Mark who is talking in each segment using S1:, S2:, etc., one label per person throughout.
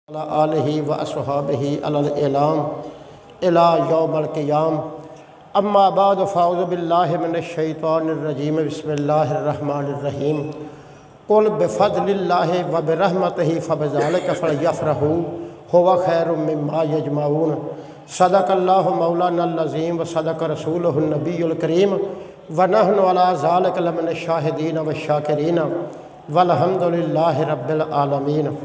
S1: आलिहि व अस्हाबिहि अलल इलाम इला यौमल क़ियाम। अम्मा बाद फ़ाऊज़ु बिल्लाहि मिनश शैतानिर रजीम बिस्मिल्लाहिर रहमानिर रहीम। कुल बिफ़ज़्लिल्लाहि व बिरहमतिहि फ़बिज़ालिका फ़लयफ़रहू हुवा खैरुम मिम्मा यजमऊन। सदक़ल्लाहु मौलानल अज़ीम व सदक़ रसूलुहुन नबियुल करीम व नहनु अला ज़ालिका लमिनश शाहिदीन व शाकिरीन वल्हम्दुलिल्लाहि रब्बिल आलमीन।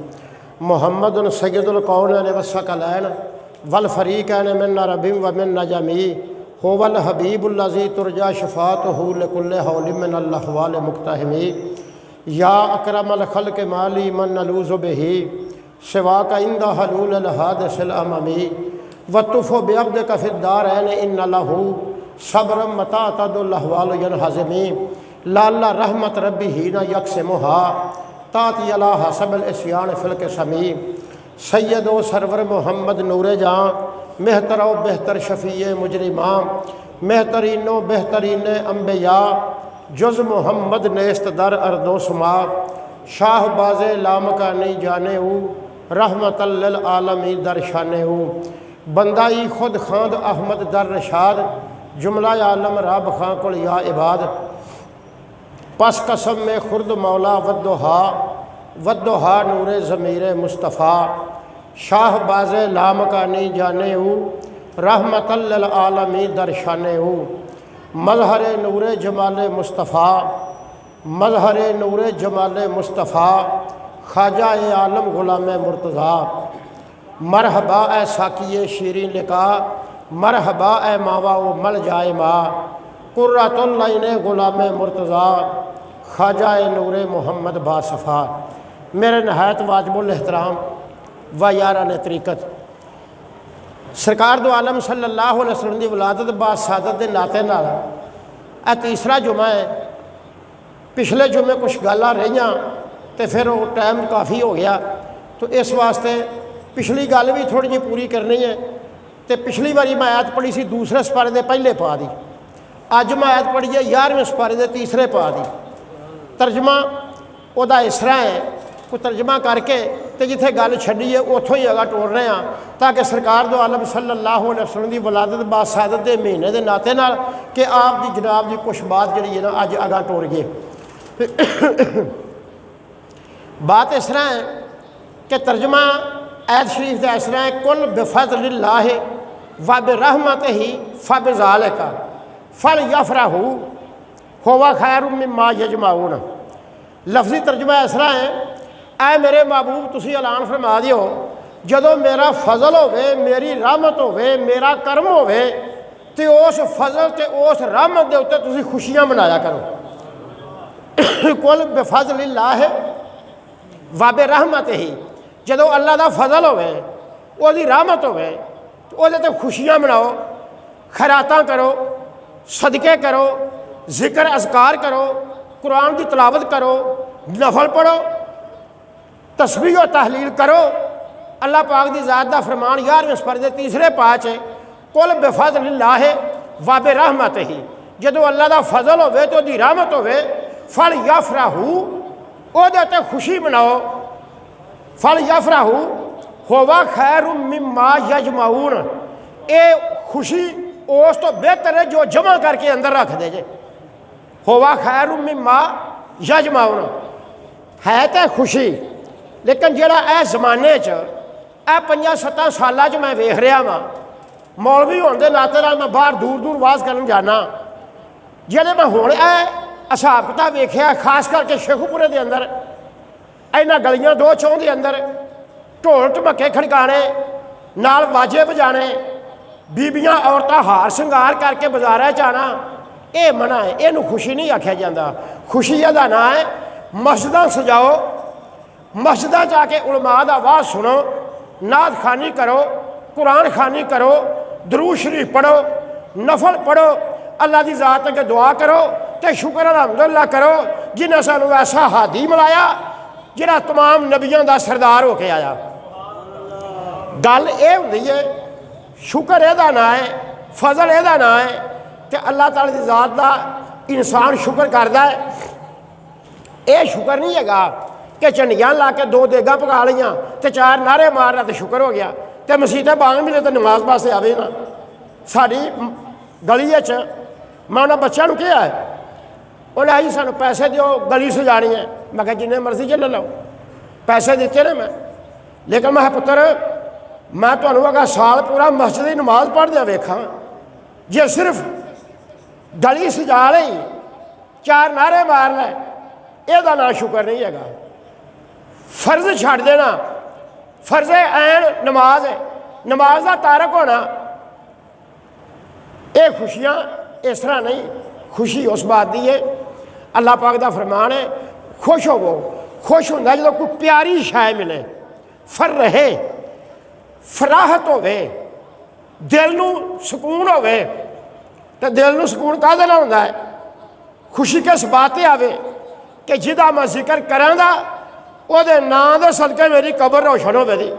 S1: मुहम्मदुन सय्यदुल कौनैन व सकलैन वल फ़रीक़ैन मिन रबिम व मिन नजमी हुवल हबीबुल लज़ी तुरजा शफ़ाअतुहु लिकुल्लि हौलिम मिनल अहवाल मुक़्तहमी। या अकरमल ख़ल्क़ि माली मन नलूज़ु बिही सिवाका इंदा हलूलिल हादिसिल अममी व तुफ़ु बिअब्दिका फ़िद्दारैन इन्ना लहू सब्रम मता तदुल अहवाल यनहज़मी लाल्ला रहमत रब्बी हीना यक़सिमुहा ताती अला हसबिल इस्यान फ़िल समी। सैयदो सरवर मोहम्मद नूरे जाँ मेहतरो बेहतर शफ़ी मुजरिमा मेहतरीनो बेहतरीन अम्बिया जुज़ मोहम्मद नेस्त दर अर्दोसमा शाहबाज़ लामका नहीं जाने रहमतल लिल आलमी दर शाने बंदाई खुद खांद अहमद दर रशाद जुमला आलम रब खां कुल या इबाद। पस कसम में खुर्द मौला वद्दोहा नूर ज़मीर मुस्तफ़ा शाहबाज़ लाम का नहीं जाने रहमतल लिल आलमी दरशाने मज़हर नूर जमाल मुस्तफ़ा मज़हर नूर जमाल मुस्तफ़ा ख्वाजा आलम गुलाम मुर्तज़ा। मरहबा ए साकिए शीरीन लिका मरहबा ए मावा व मल जाए माँ कुर्रतुल ऐन गुलाम मुर्तज़ा ख्वाजा नूर मोहम्मद बासफ़ा। मेरे नहायत वाजिबुल एहतराम व यारान तरीक़त सरकार दो आलम सल्लल्लाहु अलैहि वसल्लम की विलादत बासादत के नाते नाल यह तीसरा जुमा है। पिछले जुमे कुछ गल्लां रहियां तो फिर वो टाइम काफ़ी हो गया, तो इस वास्ते पिछली गल भी थोड़ी जी पूरी करनी है। तो पिछली बारी मैं आयत पढ़ी सी दूसरे सपारे के पहले पा दी, अज मैं आयत पढ़ी है 11वें सपारे के तीसरे पा दी। तर्जमा वह इस तरह है, कोई तर्जमा करके तो जिथे गल छड़ी है उतों ही अगा टोर रहे हैं, ताकि सरकार दो आलम सल्लल्लाहु अलैहि वसल्लम की वलादत बासादत के महीने के नाते नाल कि आप की जनाब की कुछ बात जी है ना अज अगा टोर गए। बात इस तरह है कि तर्जमा आयत शरीफ का इस तरह है कुल बिफ़ज़्लिल्लाहि व बिरहमतिही फ़बिज़ालिका फ़लयफ़रहू हुवा खैरुम मिम्मा यजमऊन। लफ्ज़ी तर्जमा इस तरह है, ऐ मेरे महबूब तुसी ऐलान फरमा दियो जदों मेरा फजल होवे मेरी रहमत होवे मेरा करम होवे तो उस फजल ते उस रहमत के उत्ते तुसी खुशियां मनाया करो। कुल बिफ़ज़्लिल्लाहि व बिरहमतिही जदों अल्लाह का फजल होवे उसकी रहमत होवे तो उहदे ते खुशियां मनाओ, खैरातां करो, सदके करो, जिक्र अज़कार करो, कुरान की तलावत करो, नफल पढ़ो, तस्बीह और तहलील करो। अल्लाह पाक की ज़ात का फरमान 11वें सपारे के तीसरे पाँच है कुल बिफ़ज़्लिल्लाहि व बिरहमतिही जदों अल्लाह का फजल होवे तो उसकी रहमत होवे फ़लयफ़रहू उहदे ते खुशी मनाओ। फ़लयफ़रहू हुवा खैरुम मिम्मा यजमऊन ये खुशी उस तो बेहतर है जो जमा करके अंदर रख दे जे। हुवा खैरुम मिम्मा यजमऊन है तो खुशी, लेकिन जिहड़ा इस ज़माने च 5-7 सालों मैं वेख रहा वां मौलवी होने के नाते नाल मैं बाहर दूर दूर वाज करन जाना, जिहड़े मैं हुण हिसाब किताब वेख्या खास करके शेखुपुरे के अंदर इन्हां गलियां दो चौं के अंदर ढोल ढमके खड़काने नाल बाजे बजाने बीबियां औरतां हार श्रृंगार करके बाजारा च आना ये मना है, इनू खुशी नहीं आख्या जाता। खुशी का नाम है मस्जिदां सजाओ, मस्जिदां जाके उलमा दा वाज सुनो, नात खानी करो, कुरान खानी करो, दरूद शरीफ पढ़ो, नफल पढ़ो, अल्लाह की ज़ात अगे दुआ करो तो शुक्र अलहमदुलिल्लाह करो जिन्हें सानू ऐसा हादी मिलाया जिहड़ा तमाम नबियों का सरदार होके आया। गल ये होंदी है शुक्र यदा ना है, फजल यदा ना है कि अल्लाह ताला की ज़ात का इंसान शुक्र करता है। ये शुक्र नहीं है कि झंडियां ला के 2 देगा पका लियां तो 4 नारे मारना तो शुक्र हो गया, तो मसीते बांग मिले तो नमाज पासे आवे ना। साड़ी गली मैं उन्होंने बच्चों को कहा है, उन्हें जी सानू पैसे दो गली सजानी है। मैं कहा जिन्ने मर्जी च ले लो, पैसे दिते ने मैं। लेकिन मैं पुत्र मैं तुम्हें अगर साल पूरा मस्जिद की नमाज पढ़दे वेखा, जे सिर्फ गली सजा ली 4 नारे मार लै, यदा ना शुक्र नहीं है। फर्ज छड़ देना, फर्ज ऐन नमाज है, नमाज का तारक होना, ये खुशियाँ इस तरह नहीं। खुशी उस बात की है, अल्लाह पाक का फरमान है, खुश होवो। खुश होंदा जो कोई प्यारी शाय मिले, फर रहे फराहत होवे, दिल नूं सुकून होवे। तो दिल नूं सुकून काहदे नाल हुंदा है? खुशी किस बात ते आवे कि जिहदा मैं जिक्र करांगा ਉਹਦੇ ਨਾਂ ਦੇ सदके मेरी कबर रोशन होवेगी,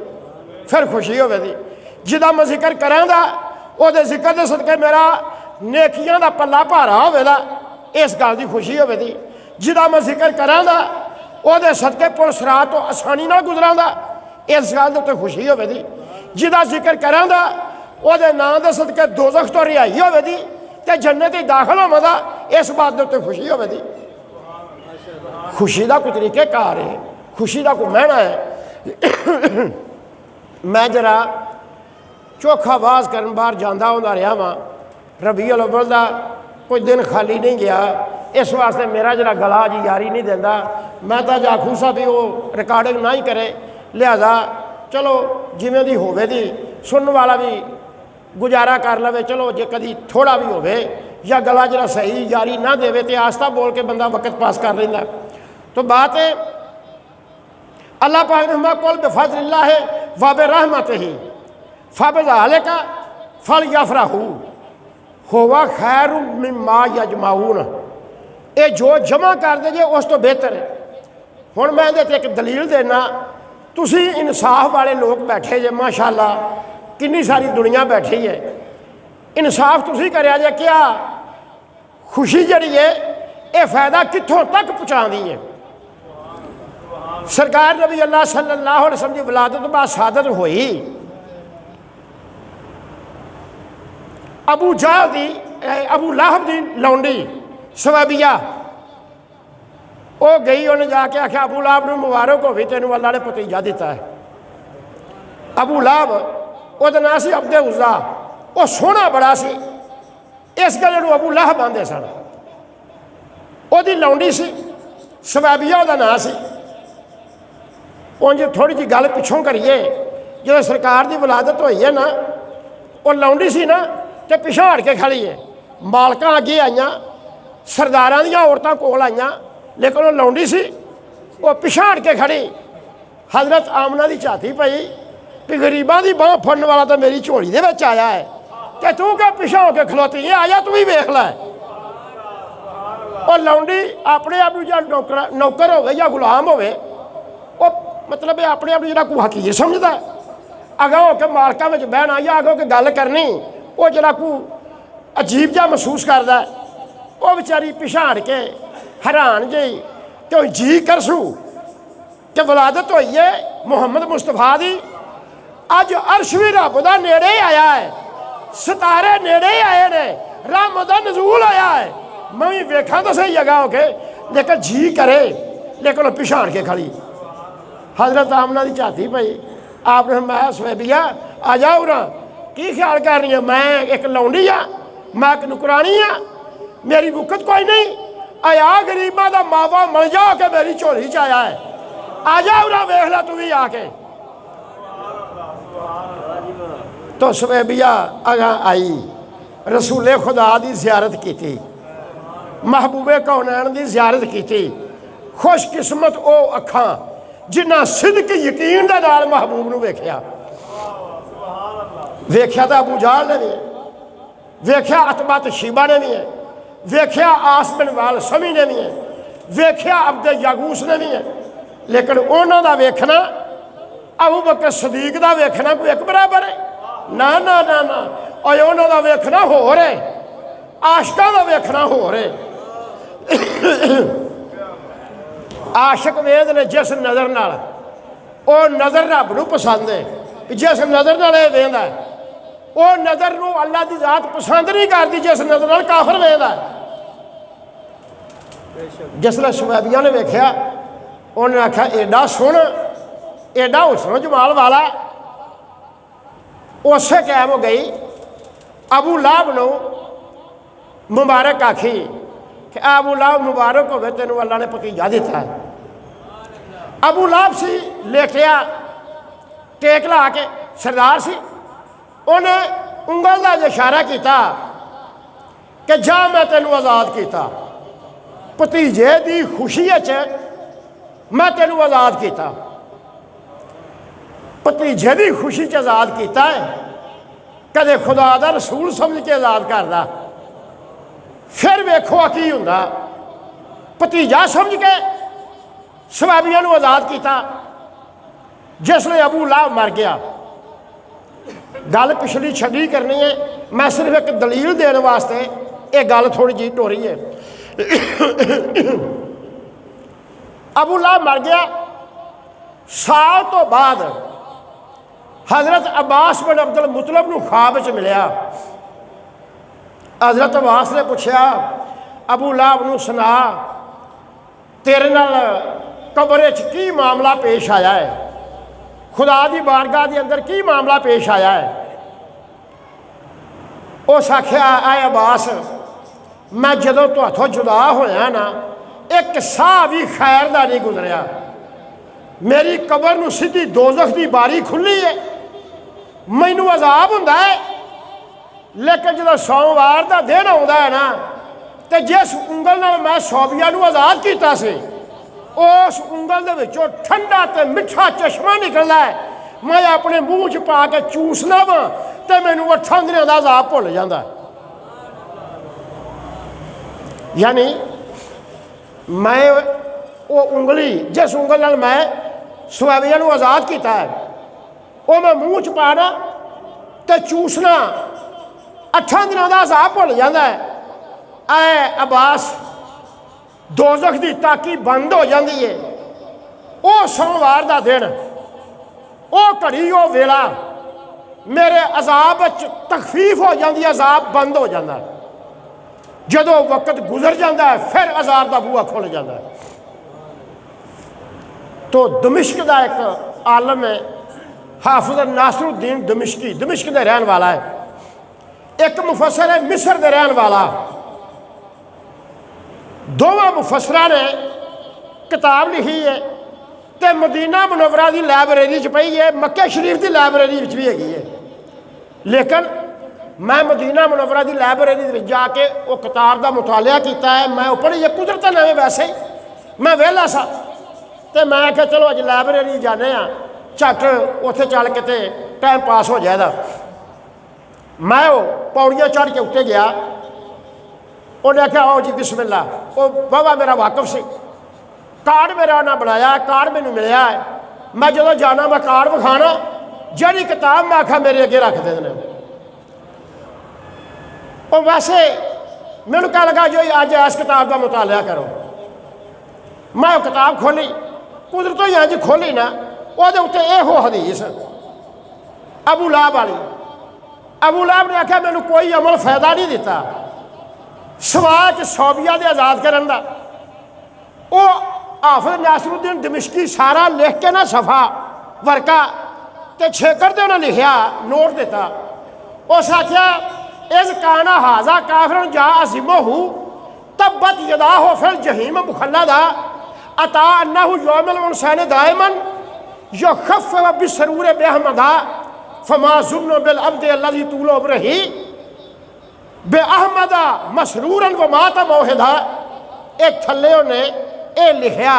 S1: फिर खुशी होवेगी। जिहदा मैं जिक्र करांगा ਉਹਦੇ जिक्र के सदके मेरा नेकियां दा पल्ला भारा होवेगा, इस गल की खुशी होवेगी। जिहदा मैं जिक्र करांगा ਉਹਦੇ सदके पुलिस राह तो आसानी नाल गुजरांगा, इस गल के उत्ते खुशी होवेगी। जिहदा जिक्र करांगा ਉਹਦੇ ਨਾਂ ਦੇ सदके दोज़ख तो रिहाई होवेगी ते जन्नत ही दाखिल होवेगा, इस बात के उत्ते खुशी होवेगी। खुशी का कोई तरीक़ेकार है, खुशी का कोई महना है। मैं जरा चोखा आवाज़ करन बाहर जाता होंदा रहा वां, रबीउल अव्वल का कोई दिन खाली नहीं गया, इस वास्ते मेरा जरा गला जी यारी नहीं देता। मैं तो आखू सा भी वो रिकॉर्डिंग ना ही करे, लिहाजा चलो जिमें दी होवे दी सुनने वाला भी गुजारा कर लवे, चलो जे कभी थोड़ा भी होवे या गला जरा सही यारी ना देवे तो आस्ता बोल के बंदा वक्त पास कर लेंदा। तो बात है अल्लाह पाक ने कुल बिफज़लिल्लाह है व बिरहमतिही फबिज़ालिका फलयफ़रहू हुवा खैरुम मिम्मा यजमाऊन। ये जो जमा कर दे जे उस तो बेहतर है। हुण मैं इहदे ते एक दलील देना, तुसी इंसाफ वाले लोग बैठे जे, माशाअल्लाह कितनी सारी दुनिया बैठी है, इंसाफ तुसी करिया जे। क्या खुशी जिहड़ी है ये फ़ायदा कित्थों तक पहुँचाती है? सरकार नबी अल्लाह सल्लल्लाहु अलैहि वसल्लम की विलादत बाद शहादत हुई, अबू जहल दी अबू लहब की लौंडी सवैबिया वो गई, उन्हें जाके आख्या अबू लहब नूं मुबारक होवे तैनूं अल्लाह ने भतीजा दिता है। अबू लहब उसदा नाम सी अब्दे उज़्ज़ा, वो सोहना बड़ा सी, इस गल्ल नूं अबू लहब आंदे सन। उसदी लौंडी सी सवैबिया उसदा नाम सी। उंज थोड़ी जी गल पिछों करिए, जो सरकार की विलादत हुई है ना, वो लौंडी सी ना तो पिछों हट के खड़ी है, मालकां अगे आईयां, सरदारां दीयां औरतां कोल आईयां, लेकिन वो लौंडी सी वो पिछों हट के खड़ी। हज़रत आमना की झाती पई कि गरीबां की बांह फड़न वाला तो मेरी झोली दे विच आया है, कि तू क्या पिछों होके खलोती है, आया तू भी वेख लै। और लौंडी अपने आप जो नौकर होवे या गुलाम होवे, वो मतलब अपने आप जो कोई हकीर समझदा, अगों होकर मालकां विच बहना या अगों के गल करनी, वो जरा को अजीब जहा महसूस करता है। वो बेचारी पिछा हट के हैरान जी कि जी करसू कि विलादत हुई है मुहम्मद मुस्तफा की, अज अर्श भी रब का नेड़े आया है, सितारे नेड़े आए ने, रब का नजूल आया है। मैं भी वेखा तो सही जगह होके, लेकिन जी करे, लेकिन वो पिछा हट के खड़ी। हज़रत आमना की झाती पई, आपने मैं सवैबिया आ जाओ ना, की ख्याल कर रही है? मैं एक लौंडी हाँ, मैं एक नुकरानी हाँ, मेरी बुकत कोई नहीं, आया गरीबों का मावा मल जा के मेरी झोली च आया है, आ जाओ ना वेख ला तू भी आके। तो सवैबिया अगा आई, रसूले खुदा की ज़ियारत की, महबूबे कौनैन की ज़ियारत की। खुशकिस्मत वो अखां जिन्ना सिद्क यकीन दे नाल महबूब नूं वेख्या। वेख्या तो अबू जहल ने भी, वेख्या अतबा शिबा ने भी है, वेख्या आस बिन वाल समी ने भी है, वेख्या अब्दे यागूस ने भी है, लेकिन उन्हों का वेखना अबू बकर सदीक का वेखना कोई एक बराबर है? ना ना ना ना, और उन्हों का वेखना हो रहे, आशका का वेखना हो रहे। आशिक वेद ने जिस नज़र नाल वो नज़र रब नूं पसंद है, जिस नज़र नाल ये वेंदा है वो नज़र नूं अल्लाह की जात पसंद नहीं करती जिस नज़र नाल काफर वेंदा है। जिसले शवैबिया ने वेख्या उन्हें आख्या एडा सोहना एडा हुस्न जमाल वाला, उस टाइम गई अबू लाहब नूं मुबारक आखी कि अबू लाहब मुबारक होवे तेनू अल्लाह ने भतीजा दिता है। अबू लाहब सी लेटिया टेक ला के सरदार सी, उन्हें उंगल का इशारा किया कि जा मैं तेनू आज़ाद किया, भतीजे की खुशी मैं तेनू आज़ाद किया, भतीजे की खुशी च आज़ाद किया है, कदे खुदा दा रसूल समझ के आज़ाद करदा, फिर वेखो की हुंदा, भतीजा समझ के शवैबिया नूं आज़ाद किया। जिसने अबू लाहब मर गया, गल पिछली छड़ी करनी है, मैं सिर्फ एक दलील देने वास्ते ये गल थोड़ी जी टोरी है। अबू लाहब मर गया, साल तो बाद हज़रत अब्बास बिन अब्दुल मुतलब नूं ख्वाब च मिलिया। हज़रत अब्बास ने पूछा अबू लाहब नूं सुना तेरे नाल कब्र च की मामला पेश आया है, खुदा की बारगाह के अंदर की मामला पेश आया है। उस आख्या आए अब्बास मैं जदों तुहाथों जुदा होया ना एक साह भी खैर का नहीं गुजरिया, मेरी कब्र नूं सीधी दोज़ख की बारी खुली है, मैनू अजाब हुंदा है, लेकिन जो सोमवार का दिन आता है ना तो जिस उंगल नाल मैं शौबिया नूं आज़ाद किया से उस उंगल दे विचों ठंडा तो मिठा चश्मा निकलता है, मैं अपने मूँह च पा के चूसना वा तो मैनू 8 दिनों का अजाब भुल जाता है। यानी मैं वो उंगली जिस उंगल नाल मैं शवैबिया नूं आज़ाद किया है वो मैं मूँह च पाना तो चूसना 8 दिनों का अजाब भुल जाता है। ऐ अब्बास दोज़ख की ताकी बंद हो जाती है, वो सोमवार का दिन वो घड़ी वो वेला मेरे अजाब तखफीफ हो जाती है, अजाब बंद हो जाता है। जदों वक्त गुजर जाता है फिर अजाब का बूहा खुल जाता है। तो दमिश्क का एक आलम है हाफिज़ नासरुद्दीन दमिश्की, दमिश्क का रहने वाला है, एक मुफसर है मिस्र का रहने वाला। दोवां मुफसरां ने किताब लिखी है तो मदीना मुनव्वरा की लाइब्रेरी च पई है, मक्के शरीफ की लाइब्रेरी भी हैगी है, लेकिन मैं मदीना मुनव्वरा की लाइब्रेरी जाके वो किताब का मुतालिया किया है। मैं पढ़ी है कुदरत नवे, वैसे ही मैं वेला सा तो मैं आख्या चलो अज लाइब्रेरी जाने झट उत्थे चल के ते टाइम पास हो जाएगा। मैं वो पौड़ियाँ चढ़ के उत्ते गया, उन्हें आख्या आओ जी बिस्मिल्ला, वो बाबा मेरा वाकफ से कार्ड मेरा उन्हें बनाया, कार्ड मैनू मिलया है, मैं जो जाना मैं कार्ड विखाना जी किताब मैं आख्या मेरे अगे रख देने। और वैसे मैनू कह लगा जो अज इस किताब का मुतालिया करो, मैं वो किताब खोली, कुदरतों ही अज खोली ना वो उत्ते यो हदीस अबू लाहब वाली। अबू लाहब ने आख्या मैनू कोई अमल फायदा नहीं दिता सवाए कि शौबिया के आज़ाद करन दा। वो हाफिज़ नासरुद्दीन दमिश्की सारा लिख के ना सफ़ा वर्का ते छेकर ते उन्हें लिखिया नोट दिता। उस आख्या इस काना हाजा काफिरन जा अज़िमहु तब्बत यदाहु फिल जहीम मुखल्लदा अता अन्नहु यौमल इंसान दाइमन युखफ़फ़ बिसरूर बिअहमदा फमा ज़ुन्नु बिल अब्द अल्लज़ी तूलु उमरिही बेअहमदा मसरूरन व माता मौहिदा। एक थल्ले उन्हें ये लिखिया,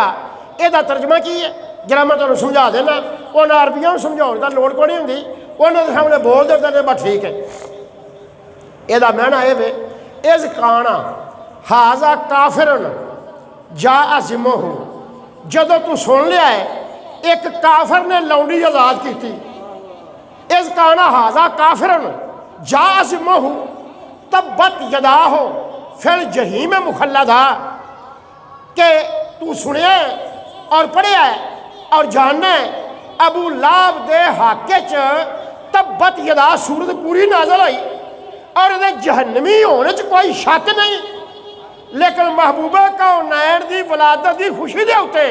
S1: यदा तर्जमा की है जरा मैं तुहानूं समझा देना, उन्हें अरबियों समझाने की लोड़ कोई नहीं होंगी, उन्होंने सामने बोल देते हैं बस ठीक है। यदा मैना ये वे इस काना हाजा काफिरन जा अज़िमहु, जदों तू सुन लिया है एक काफिर ने लौंडी आज़ाद की, इस काना हाजा काफिरन जा अज़िमहु तब्बत यदाहु फिल जहीम मुखल्लदा, के तू सुनिया और पढ़िया है और जानना है अबू लाहब दे हाके च तब्बत यदा सूरत पूरी नाज़िल आई और ये जहन्नमी होने च कोई शक नहीं, लेकिन महबूबा कौनैन दी वलादत की खुशी के उत्ते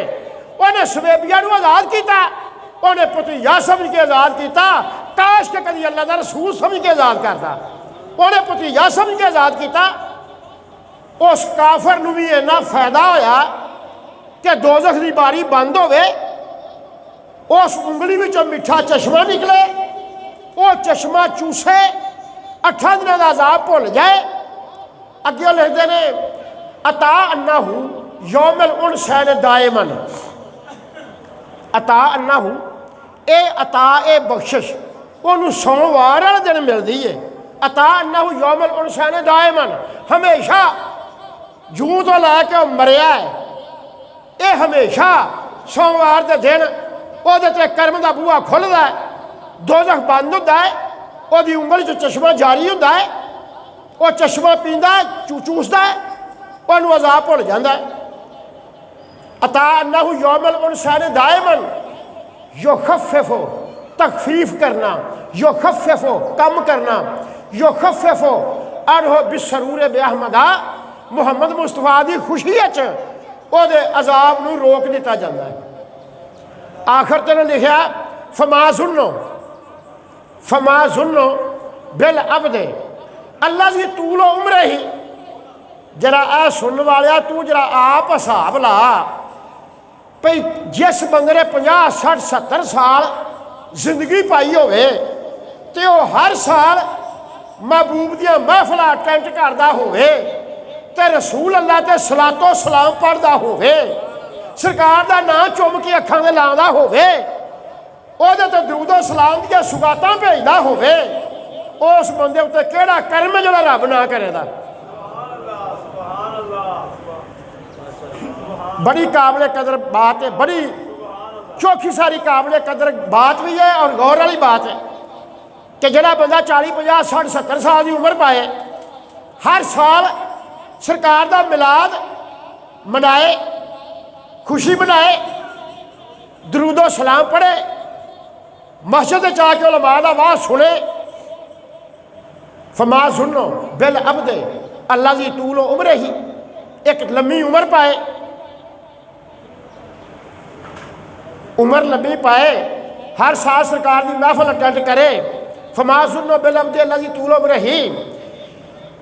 S1: उन्हें सवेबिया को आज़ाद किया, उन्हें भतीजा समझ के आज़ाद किया। काश के कभी अल्लाह का रसूल समझ के आज़ाद करता, उन्हें भतीजा समझ के आज़ाद किया। उस काफर नूं भी इन्ना फायदा होया कि दोज़ख की बारी बंद होवे, उस उंगली विचों मिठा चश्मा निकले, वो चश्मा चूसे, 8 दिनों का अज़ाब भुल जाए। अगे लिखते ने अता अन्नाहू यौमल उनसैन दायमन, अता अन्नाहू ए अता ए बख्शिश उन्होंने सोमवार वाले दिन मिलती है। अता अन्नाहू यौमल उनसैन दायमन, हमेशा जूं तो लैके मरिया है, ये हमेशा सोमवार के दिन वो कर्म का बूहा खुलता है, दोज़ख बंद होता है, वो उंगल च चश्मा जारी होता है, वो चश्मा पींदा है, चूसता है, उन्होंने अज़ाब भुल जाता है। अता अन्नाहू यौमल उनसैन दायमन युखफ़िफ़ु तखफीफ करना, युखफ़िफ़ु कम करना, युखफ़िफ़ु अनहु बिस्सरूर बिअहमदा मुहम्मद मुस्तफा की खुशी वो अज़ाब नूं रोक दिता जाता है। आखिर तेने लिखा फमा सुनो बिल अबदे अल्लाह की तूलो उम्र ही, जरा आ सुनने वाले तू जरा आप हिसाब ला भई जिस बंदे ने 50, 60, 70 साल जिंदगी पाई होवे ते वो हर साल महबूब दियां महफिल अटेंड करता होवे ते रसूल अल्लाह ते सलातो सलाम पढ़ता होवे, सरकार का नाम चुम के अखां दे लांदा होवे, ओहदे ते दरूदो सलाम दियां सुगातां भेजदा होवे, उस बंदे उत्ते केड़ा कर्म जिहड़ा रब ना करेगा। बड़ी काबिल कदर बात है, बड़ी चौखी सारी काबिल कदर बात भी है और गौर वाली बात है कि जिहड़ा बंदा 40, 50, 60, 70 साल की उम्र पाए, हर साल सरकार का मिलाद मनाए, खुशी मनाए, दरूदो सलाम पढ़े, मस्जिद जाके उलमा दा वाज सुने। फमा सुनो बिल अबदे अल्लाह की तूलो उम्र ही, एक लम्मी उम्र पाए, उम्र लम्बी पाए, हर साल सरकार की महफिल अटेंड करे। फमा सुनो बिल अबदे अल्लाह की तूलो उम्र ही,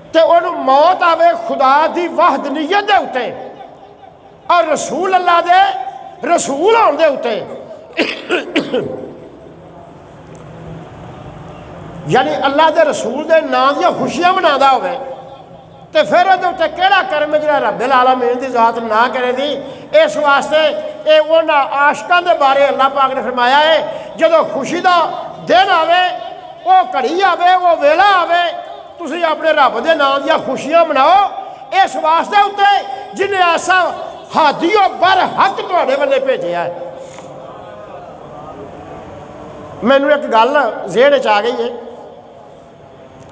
S1: तो उन्होंने मौत आवे खुदा की वहदनीयत के उत्ते और रसूल अल्लाह दे रसूल होने के उत्ते, यानी अल्लाह के रसूल के नाम दियां खुशियां मनाता होवे तो फिर वो उत्ते केड़ा कर्म जिहड़ा रब्बुल आलमीन की जात ना करे दी। इस वास्ते ये उन्हां आशिकां दे बारे अल्लाह पाक ने फरमाया है, जदों खुशी का दिन आवे, वो घड़ी आवे, वो वेला आवे, तुसीं अपने रब के नाम दियां खुशियां मनाओ। इस वास्ते उत्ते जिन्हें ऐसा हादियो बर हक तुहाडे वल्ले भेजिया है। मैनू एक गल ज़ेहन च आ गई है,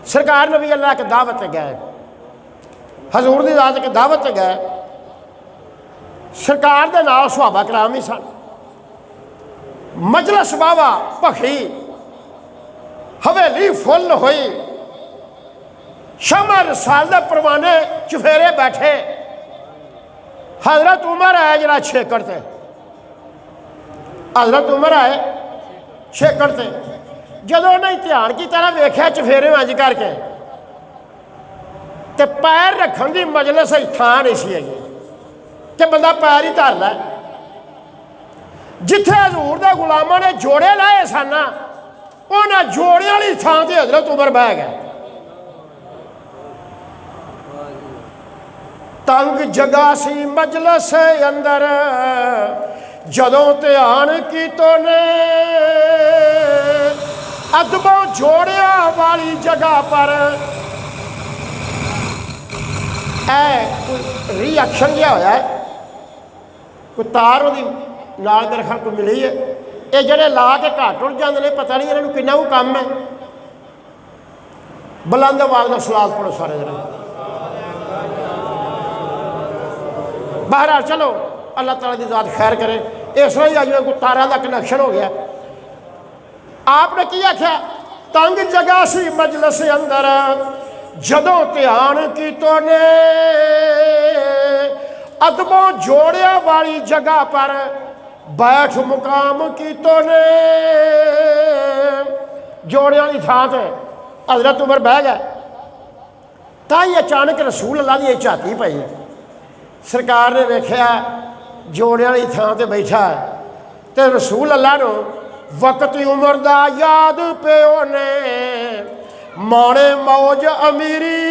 S1: सरकार नबी अल्लाह एक दावत गए, हजूर की दात एक दावत गए, सरकार के नाल सुहाबा कराम ही सन, मजलस बावा भखी, हवेली फुल हुई, शमा रसाल दे परवाने चुफेरे बैठे, हजरत उमर आए जरा छेकड़ ते, हजरत उमर आए छेकड़ ते, जदों उन्हें ध्यान की तरह वेख्या चफेरे अंज करके ते पैर रखने की मजलिस थां नहीं सी हैगी कि बंदा पैर ही धर लै। जिथे हजूर दे गुलामां ने जोड़े लाए सन, उन्होंने जोड़े वाली थां ते हजरत उमर बह गए। तंग जगह सी मजलिस अंदर जदों ध्यान की तो ने, अदबों जोड़िया वाली जगह पर कोई रिएक्शन जहा होया है, कोई तार वो नाल मेरे ख्याल को मिली है, ये जड़े ला के घट उड़ जाते हैं, पता नहीं इन्होंने कितना को काम है। बुलंद आवाज़ का सलाद पढ़ो सारे जने। बहरहाल चलो अल्लाह ताला की ज़ात खैर करे। इस तरह ही अज कोई तारा का कनैक्शन हो गया। आपने की आख्या, तंग जगह सी मजलस अंदर जदों ध्यान कीतो ने, अदबों जोड़िया वाली जगह पर बैठ मुकाम कीतो ने। जोड़िया वाली थां ते हजरत उमर बह गए, ताई अचानक रसूल अल्लाह की झाती पई। सरकार ने वेख्या जोड़िया वाली थां ते बैठा है, तो रसूल अल्लाह नूं वक्त उमर दा याद पियो ने, माणे मौज अमीरी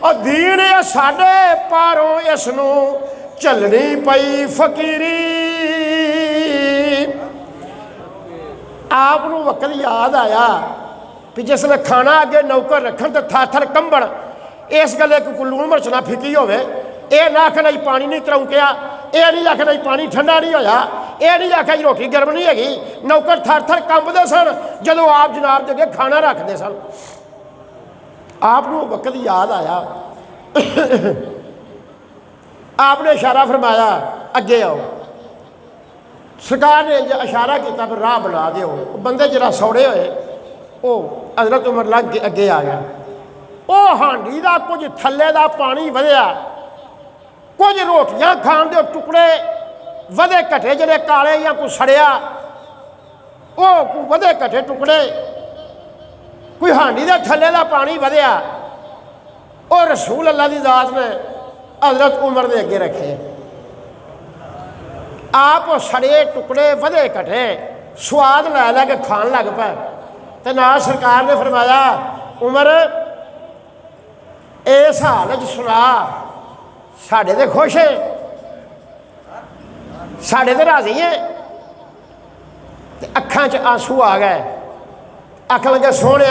S1: और दीन साडे पारों इसनूं झलनी पई फकीरी। आप नूं वक्त याद आया भी जिसने खाना अगे नौकर रखन तो थर थर कंबण, इस गल लूण मिर्च ना फिकी होवे, ये ना आखना पानी नहीं तरौंकिया, ये नहीं आखना पानी ठंडा नहीं होया, ये नहीं आख्या जी रोटी गर्म नहीं हैगी। नौकर थर थर कंबदे सन जदों आप जनाब के अगे खाना रखते सन। आप नूं वक्त याद आया, आपने इशारा फरमाया अगे आओ। सरकार ने इशारा किया फिर राह बना दो। बंदे जरा सौड़े होए, वो हजरत उमर लग अगे आ गया। वो हांडी का कुछ थले का पानी वधिया, कुछ रोटियां खाण दे टुकड़े वधे घटे जिहड़े काले या कोई सड़िया, वो वधे घटे टुकड़े, कोई हांडी के थले का पानी वधिया, और रसूल अल्लाह की जात ने हजरत उमर के अगे रखे। आप सड़े टुकड़े वधे घटे स्वाद लै लैके खान लग पाए। तो नाल सरकार ने फरमाया उमर इस हाल च सुना, साढ़े तो खुश है, साढ़े तो राजी है। अखां च आंसू आ गए, आख लगे सोने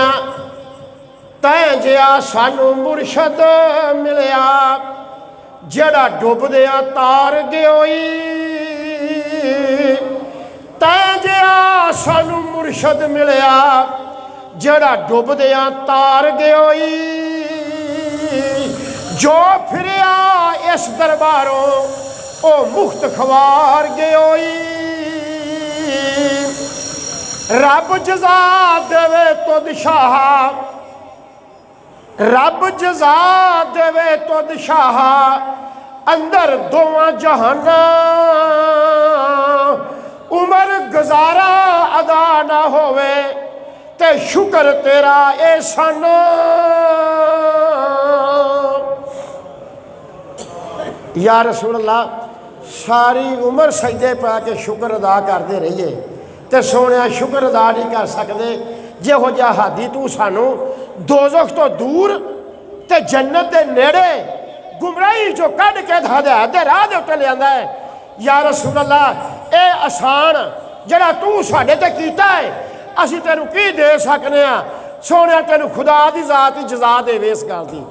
S1: तैं जिया सानू मुरशद मिलिया, जड़ा डुबदिया तार गयोई। तैं जिया सानू मुरशद मिलिया, जड़ा डुबदिया तार गयोई। जो फिरिया इस दरबारों ओ मुख्त खवार गयोई। रब जजा देवे तुद शाह, रब जजा देवे तुद शाह, अंदर दोवां जहाना। उमर गुजारा अदा ना होवे ते शुक्र तेरा एहसान। या रसूल अल्लाह, सारी उम्र सजदे पा के शुक्र अदा करते रहिए, तो सोने शुक्र अदा नहीं कर सकते जिहो जिहा हादी तू सानू दोज़ख तो दूर ते जन्नत के नेड़े गुमराही चो कढ़ के हदायत के राह उत्ते लियांदा है। या रसूल अल्लाह, ये आसान जरा तू साडे ते कीता है, असीं तैनूं की दे सकने आ। सोने तैनूं खुदा की जात ही जजा देवे इस गल की।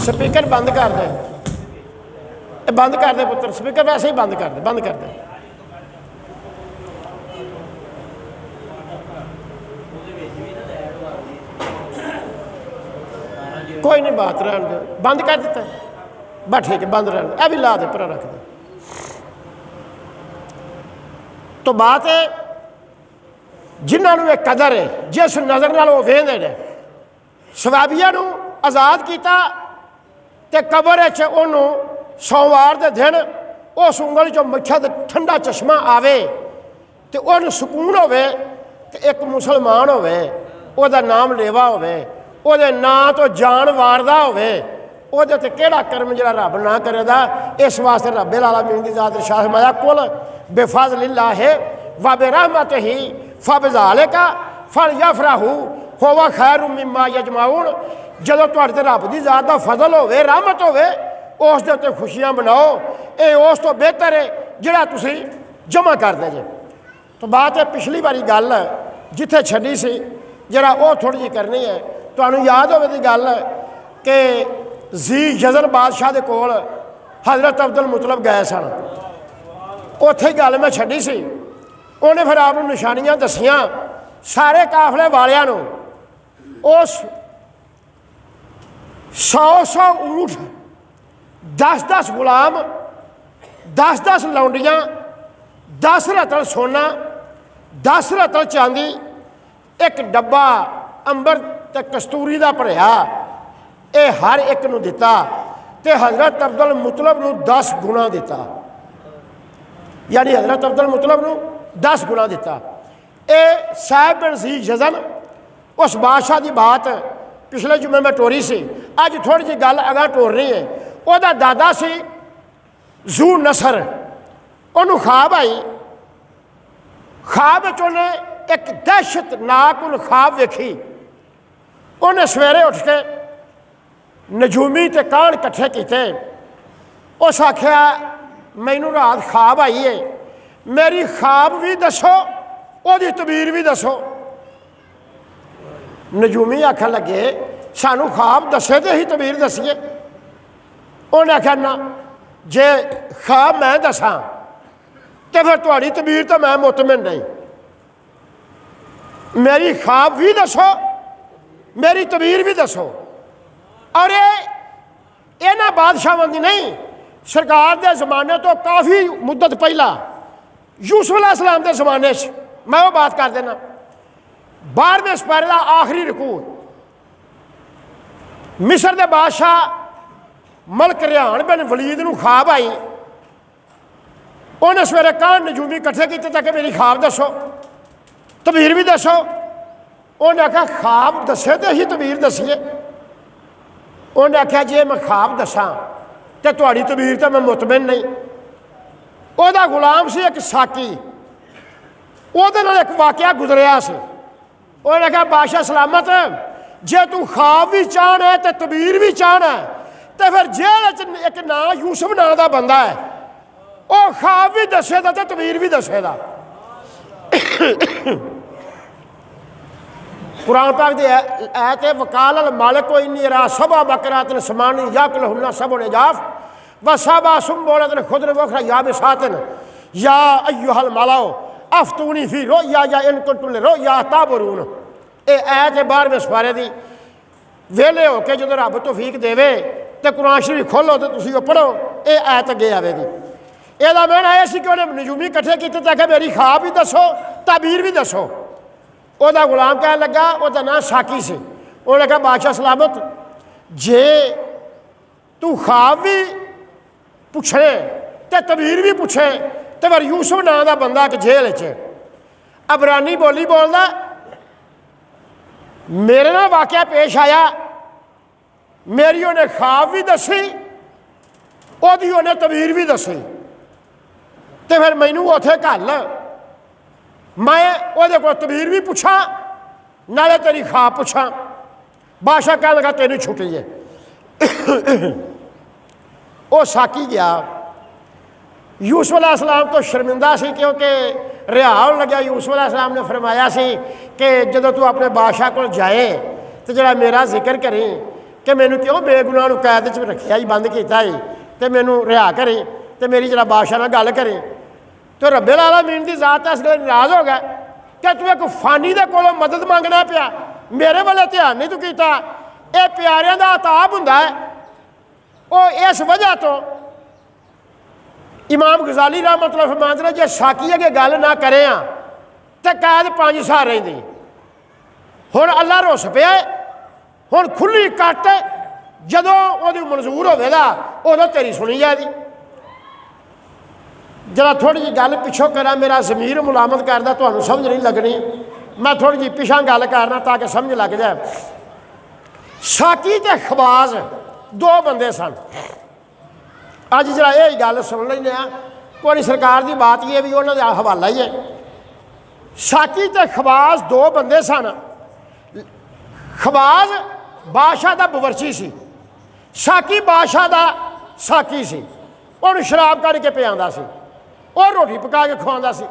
S1: स्पीकर बंद कर दे, बंद कर दे पुत्र, स्पीकर वैसे ही बंद कर दे, बंद कर दे। कोई नहीं, बात रहने दे, बंद कर दिता, बस ठीक है, बंद रहने दे, भी ला दे पर रख दे। तो बात है जिन्होंने एक कदर है, जिस नज़र नाल वो वेंदे ने, सवाबिया नूं आज़ाद किया ते कबर ओनू सोमवार के दिन उस उंगल चो मिठा तो ठंडा चश्मा आवे तो उन्हें सुकून होवे ते एक मुसलमान होवे, ओदा नाम लेवा होवे, ओदे नां तो जान वारदा होवे, ओदे ते केड़ा कर्म जरा रब ना करेदा। इस वास्ते रब्बे आलमीन दी जात इरशाद फरमाया कुल बेफज़लिल्लाहि व बिरहमतिही फबिज़ालिका फलयफ़रहू हुवा खैरुम मिम्मा यजमाऊन। जदों तुहाडे ते रब दी जात दा फजल होवे, रहमत होवे, उस दे उत्ते खुशियां मनाओ, ये उस तो बेहतर है जिहड़ा तुसीं जमा करदे जे। तो बात है पिछली बारी गल जिथे छड्डी सी जरा वो थोड़ी जी करनी है। तुहानूं याद होवे दी गल कि जी यज़न बादशाह दे कोल हज़रत अब्दुल मुतलब गए सन, उत्थे गल मैं छड्डी सी। उन्हें फिर आप निशानियां दसियां सारे काफले वालियां नूं। उस 100 ऊँट, 10 गुलाम, 10 लौंडियाँ, 10 रतन सोना, 10 रतन चांदी, एक डब्बा अंबर ते कस्तूरी का भरिया, ये हर एक नूं दिता। ते हज़रत अब्दुल मुतलब नूं 10 गुणा दिता, यानी हज़रत अब्दुल मुतलब नूं 10 गुणा दिता। ये साहिब बिन ज़ी यज़न उस बादशाह की बात पिछले जुमे में टोरी सी, अज थोड़ी जी गल अगा टोरनी है। वह दादा सी जू नसर, उन्होंने ख्वाब आई, ख्वाब उन्हें एक दहशतनाक उन ख्वाब वेखी। उन्हें सवेरे उठ के नजूमी ते कान कट्ठे किए, उस आख्या मैनू रात ख्वाब आई है, मेरी ख्वाब भी दसो, ओदी तबीर भी दसो। नजूमी आखन लगे सानू ख्वाब दसे तो ही तबीर दसीए। उन्हें आख्या ना, जे ख्वाब मैं दसा तो फिर तुहाड़ी तबीर तो मैं मुतमिन नहीं, मेरी ख्वाब भी दसो, मेरी तबीर भी दसो। और ये इन्हां बादशाहां दी नहीं, सरकार के जमाने तो काफ़ी मुद्दत पहला यूसुफ अलैहिस्सलाम के जमाने मैं वो बात कर देना। 12वें सपारे का आखिरी रकू, मिस्र के बादशाह मलक रिहान बिन वलीद नूं ख्वाब आई। उन्हें सवेरे कान नजूमी कट्ठे किए ताकि मेरी ख्वाब दसो, तबीर भी दसो। उन्हें आख्या ख्वाब दसे तो ही तबीर दसीए। उन्हें आख्या जे मैं ख्वाब दसा तो तुहाड़ी तबीर तो मैं मुतमिन नहीं। वह गुलाम से एक साकी, वो एक वाकया गुजरिया से। उन्हें आख्या बादशाह सलामत, जे तू ख्वाब भी चाहना है तो तबीर भी चाहना है तो फिर जेल एक ना यूसुफ नाम का बंदा है, वह ख्वाब भी दसेगा तो तबीर भी दसेगा। कुरान पाक दे ऐत वकाल अल मालिक को इन्नी रा सबा बकरातन समान याकल हुन्ना सब निजाफ व सबा सुम बोलतन खुद वखरा या बिसातन या अय्युहल मलाओ अफ्तूनी फी रोया या इन कुंतुल रोया ताबरून। ये ऐत 12वें सपारे दी वेले होके जो रब तौफीक देवे तो कुरान शरीफ खोलो तो तुसीं पढ़ो, ये ऐत अगे आवेगी। यदा मैंने यह कि उन्हें नजूमी कट्ठे किए ताकि मेरी ख्वाब भी दसो, तबीर भी दसो। वह गुलाम कह लगा, वह नाम साकी से। उन्हें कहा बादशाह सलामत, जे तू ख्वाब भी पुछे तो तबीर भी पुछे तो फिर यूसुफ नाम का बंदा एक जेल च अबरानी बोली बोलता, मेरे नाल वाकया पेश आया, मेरी उन्हें ख्वाब भी दसी, ओदी उन्हें तबीर भी दसी, तो फिर मैनू उथे घल, मैं वो को तबीर भी पूछा नाले तेरी ख्वाब पूछा। बादशाह कह लगा तेन छुट्टी है। वो साकी गया, यूसुफ अलैहिस्सलाम तो शर्मिंदा सी क्योंकि रिहा होने लग्या। यूसुफ अलैहिस्सलाम ने फरमाया सी कि जदों तू अपने बादशाह को जाए तो जरा मेरा जिक्र करी कि मैनू क्यों बेगुनाह नूं कैद च रखिया ही, बंद किया ही, तो मैनू रिहा करी तो मेरी जरा बादशाह नाल गल करी। तो रब्बुल आलमीन की जात इस गल नाराज़ हो गया कि तू एक फानी दे कोलों मदद मंगना पिया, मेरे वाले ध्यान नहीं तू कीता। यह प्यारियां दा अताब हुंदा है। वो इस वजह तो इमाम गजाली रहमतुल्लाह फरमांदे ने जे साकी अगे गल ना करे तो कैद 5 साल रहिंदी। हुण अल्लाह रुस पिया, हुण खुली कट जदों ओहदी मंजूर होवेगा उदों तेरी सुनी जाएगी। जरा थोड़ी जी गल पिछों करा, मेरा ज़मीर मुलामत करदा, तुहानूं समझ नहीं लगनी, मैं थोड़ी जी पिछा गल करना ताकि समझ लग जाए। साकी ते खबाज 2 बंदे सन। अज जरा यही गल सुन लें, कोई सरकार की बात ही है भी उन्होंने हवाला ही है। साकी ते खबाज 2 बंदे सन। खबाज बादशाह का बवर्ची सी, साकी बादशाह का साकी सी। उन्होंने शराब कढ़ के पियादा सी और रोटी पका के खवादा सी।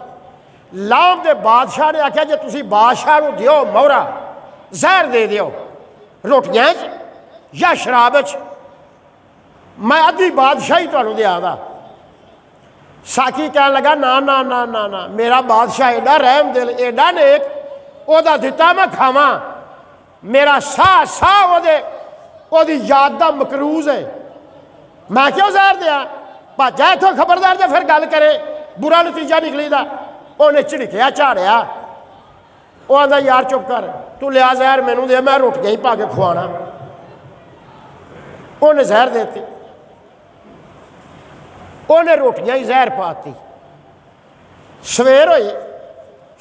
S1: लाम के बादशाह ने आख्या जे तुसी बादशाह को दियो मोहरा, जहर दे दियो रोटियां या शराब, मैं अद्धी बादशाही तुहानूं देआंगा। साकी कह लगा ना ना ना ना ना, मेरा बादशाह एडा रहम दिल, एडा नेक, ओदा दिता मैं खावां, मेरा साह साह ओदे ਉਹਦੀ याद का मकरूज है। मैं क्यों जहर दिया, भाजा इतों खबरदार जो फिर गल करे बुरा नतीजा निकली दा। उन्हें झिड़किया झाड़िया, वो आंदा यार चुप कर, तू लिया जहर मैनू दे, मैं रोटियां ही पा के खुआना। उन्हें जहर देती, उन्हें रोटियां ही जहर पाती। सवेर हुई,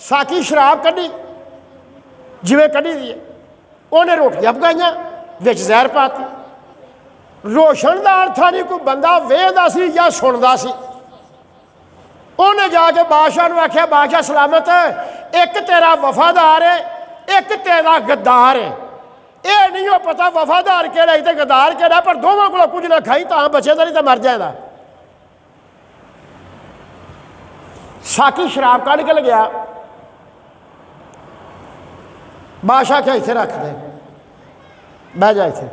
S1: साकी शराब कढ़ी जिवें कढ़ी दी, उन्हें रोटियां पकाइया विच जहर पाती। रोशन का अर्थ नहीं कोई बंदा वेहदा सी या सुनदा सी। उन्हें जाके बादशाह नूं आख्या, बादशाह सलामत, एक तेरा वफादार है, एक तेरा गद्दार है। ये नहीं हो पता वफादार केड़ा है गद्दार केड़ा, पर दोवां कोलों कुछ ना खाई तां बचेगा, नहीं तो मर जाएगा। साकी शराब कढ़ के गया, बादशाह क्या इत्थे रख दे, बह जा इत्थे,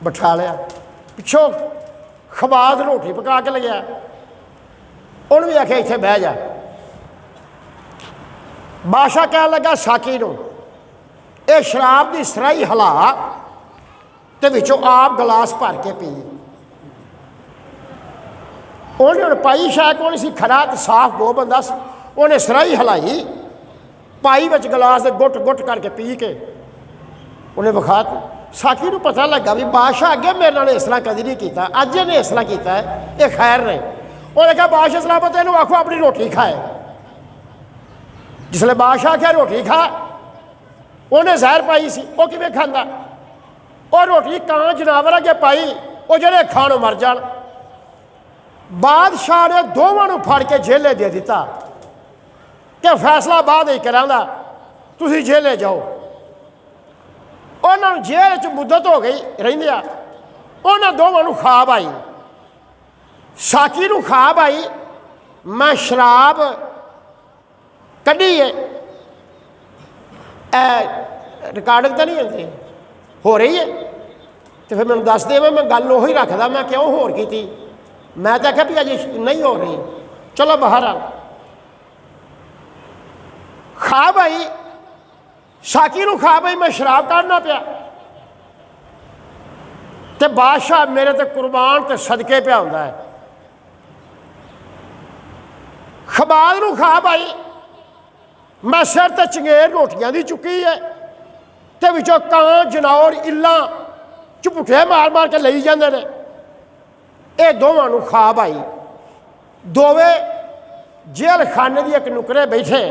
S1: बिठा लिया। पिछों खबाज रोटी पका के गया, उन्हें भी आख्या इत्थे बह जा। बादशाह कह लगा साकी नूं, ये शराब की सराही हिला ते विचों आप गिलास भर के पी। उन्हें हम पाई शायद कौन सी, खड़ा तो साफ गो बंदा सी। उन्हें सराही हिलाई, पाई विच गिलास दे गुट गुट करके पी के उन्हें विखाती। साकी नूं पता लगा भी बादशाह अगे मेरे नाल इस तरह कभी नहीं किया, अज इन्हें इस तरह किया, ये खैर ने। उन्हें कहा बादशाह सलामत इन्हूं आखो अपनी रोटी खाए। जिसले बादशाह आख्या रोटी खा, उन्हें जहर पाई सी, वो किवें खांदा। और रोटी कां जनावर अगे पाई, वो जिहड़े खाणों मर जाण। बादशाह ने दोवां नूं फड़ के जेले दे दिता कि फैसला बाद ही करांगा, तुसीं जेले जाओ। उन्होंने जेल च मुद्दत हो गई रहिंदिया, उन्होंने दोवां नूं ख्वाब आई। साकी नूं ख्वाब आई, मैं शराब कढ़ी है, रिकॉर्डिंग तो नहीं होती हो रही है, तो फिर मैं दस दे, मैं गल उ रखदा, मैं क्यों होर की। मैं तो आख्या भी अजे नहीं हो रही, चलो बाहर आ। ख्वाब आई, साकी नूं ख्वाब आई मैं शराब काढ़ना पिया, तो बादशाह मेरे ते कुर्बान ते सदके पिया हुंदा है। खबाज नूं ख्वाब आई, मैं सिर ते चंगेर रोटियां दी चुकी है, तो विचों कां जनौर इल्लां झपुटे मार मार के लई जांदे ने। ये दोवां नूं ख्वाब आई, दोवे जेल खाने की एक नुकरे बैठे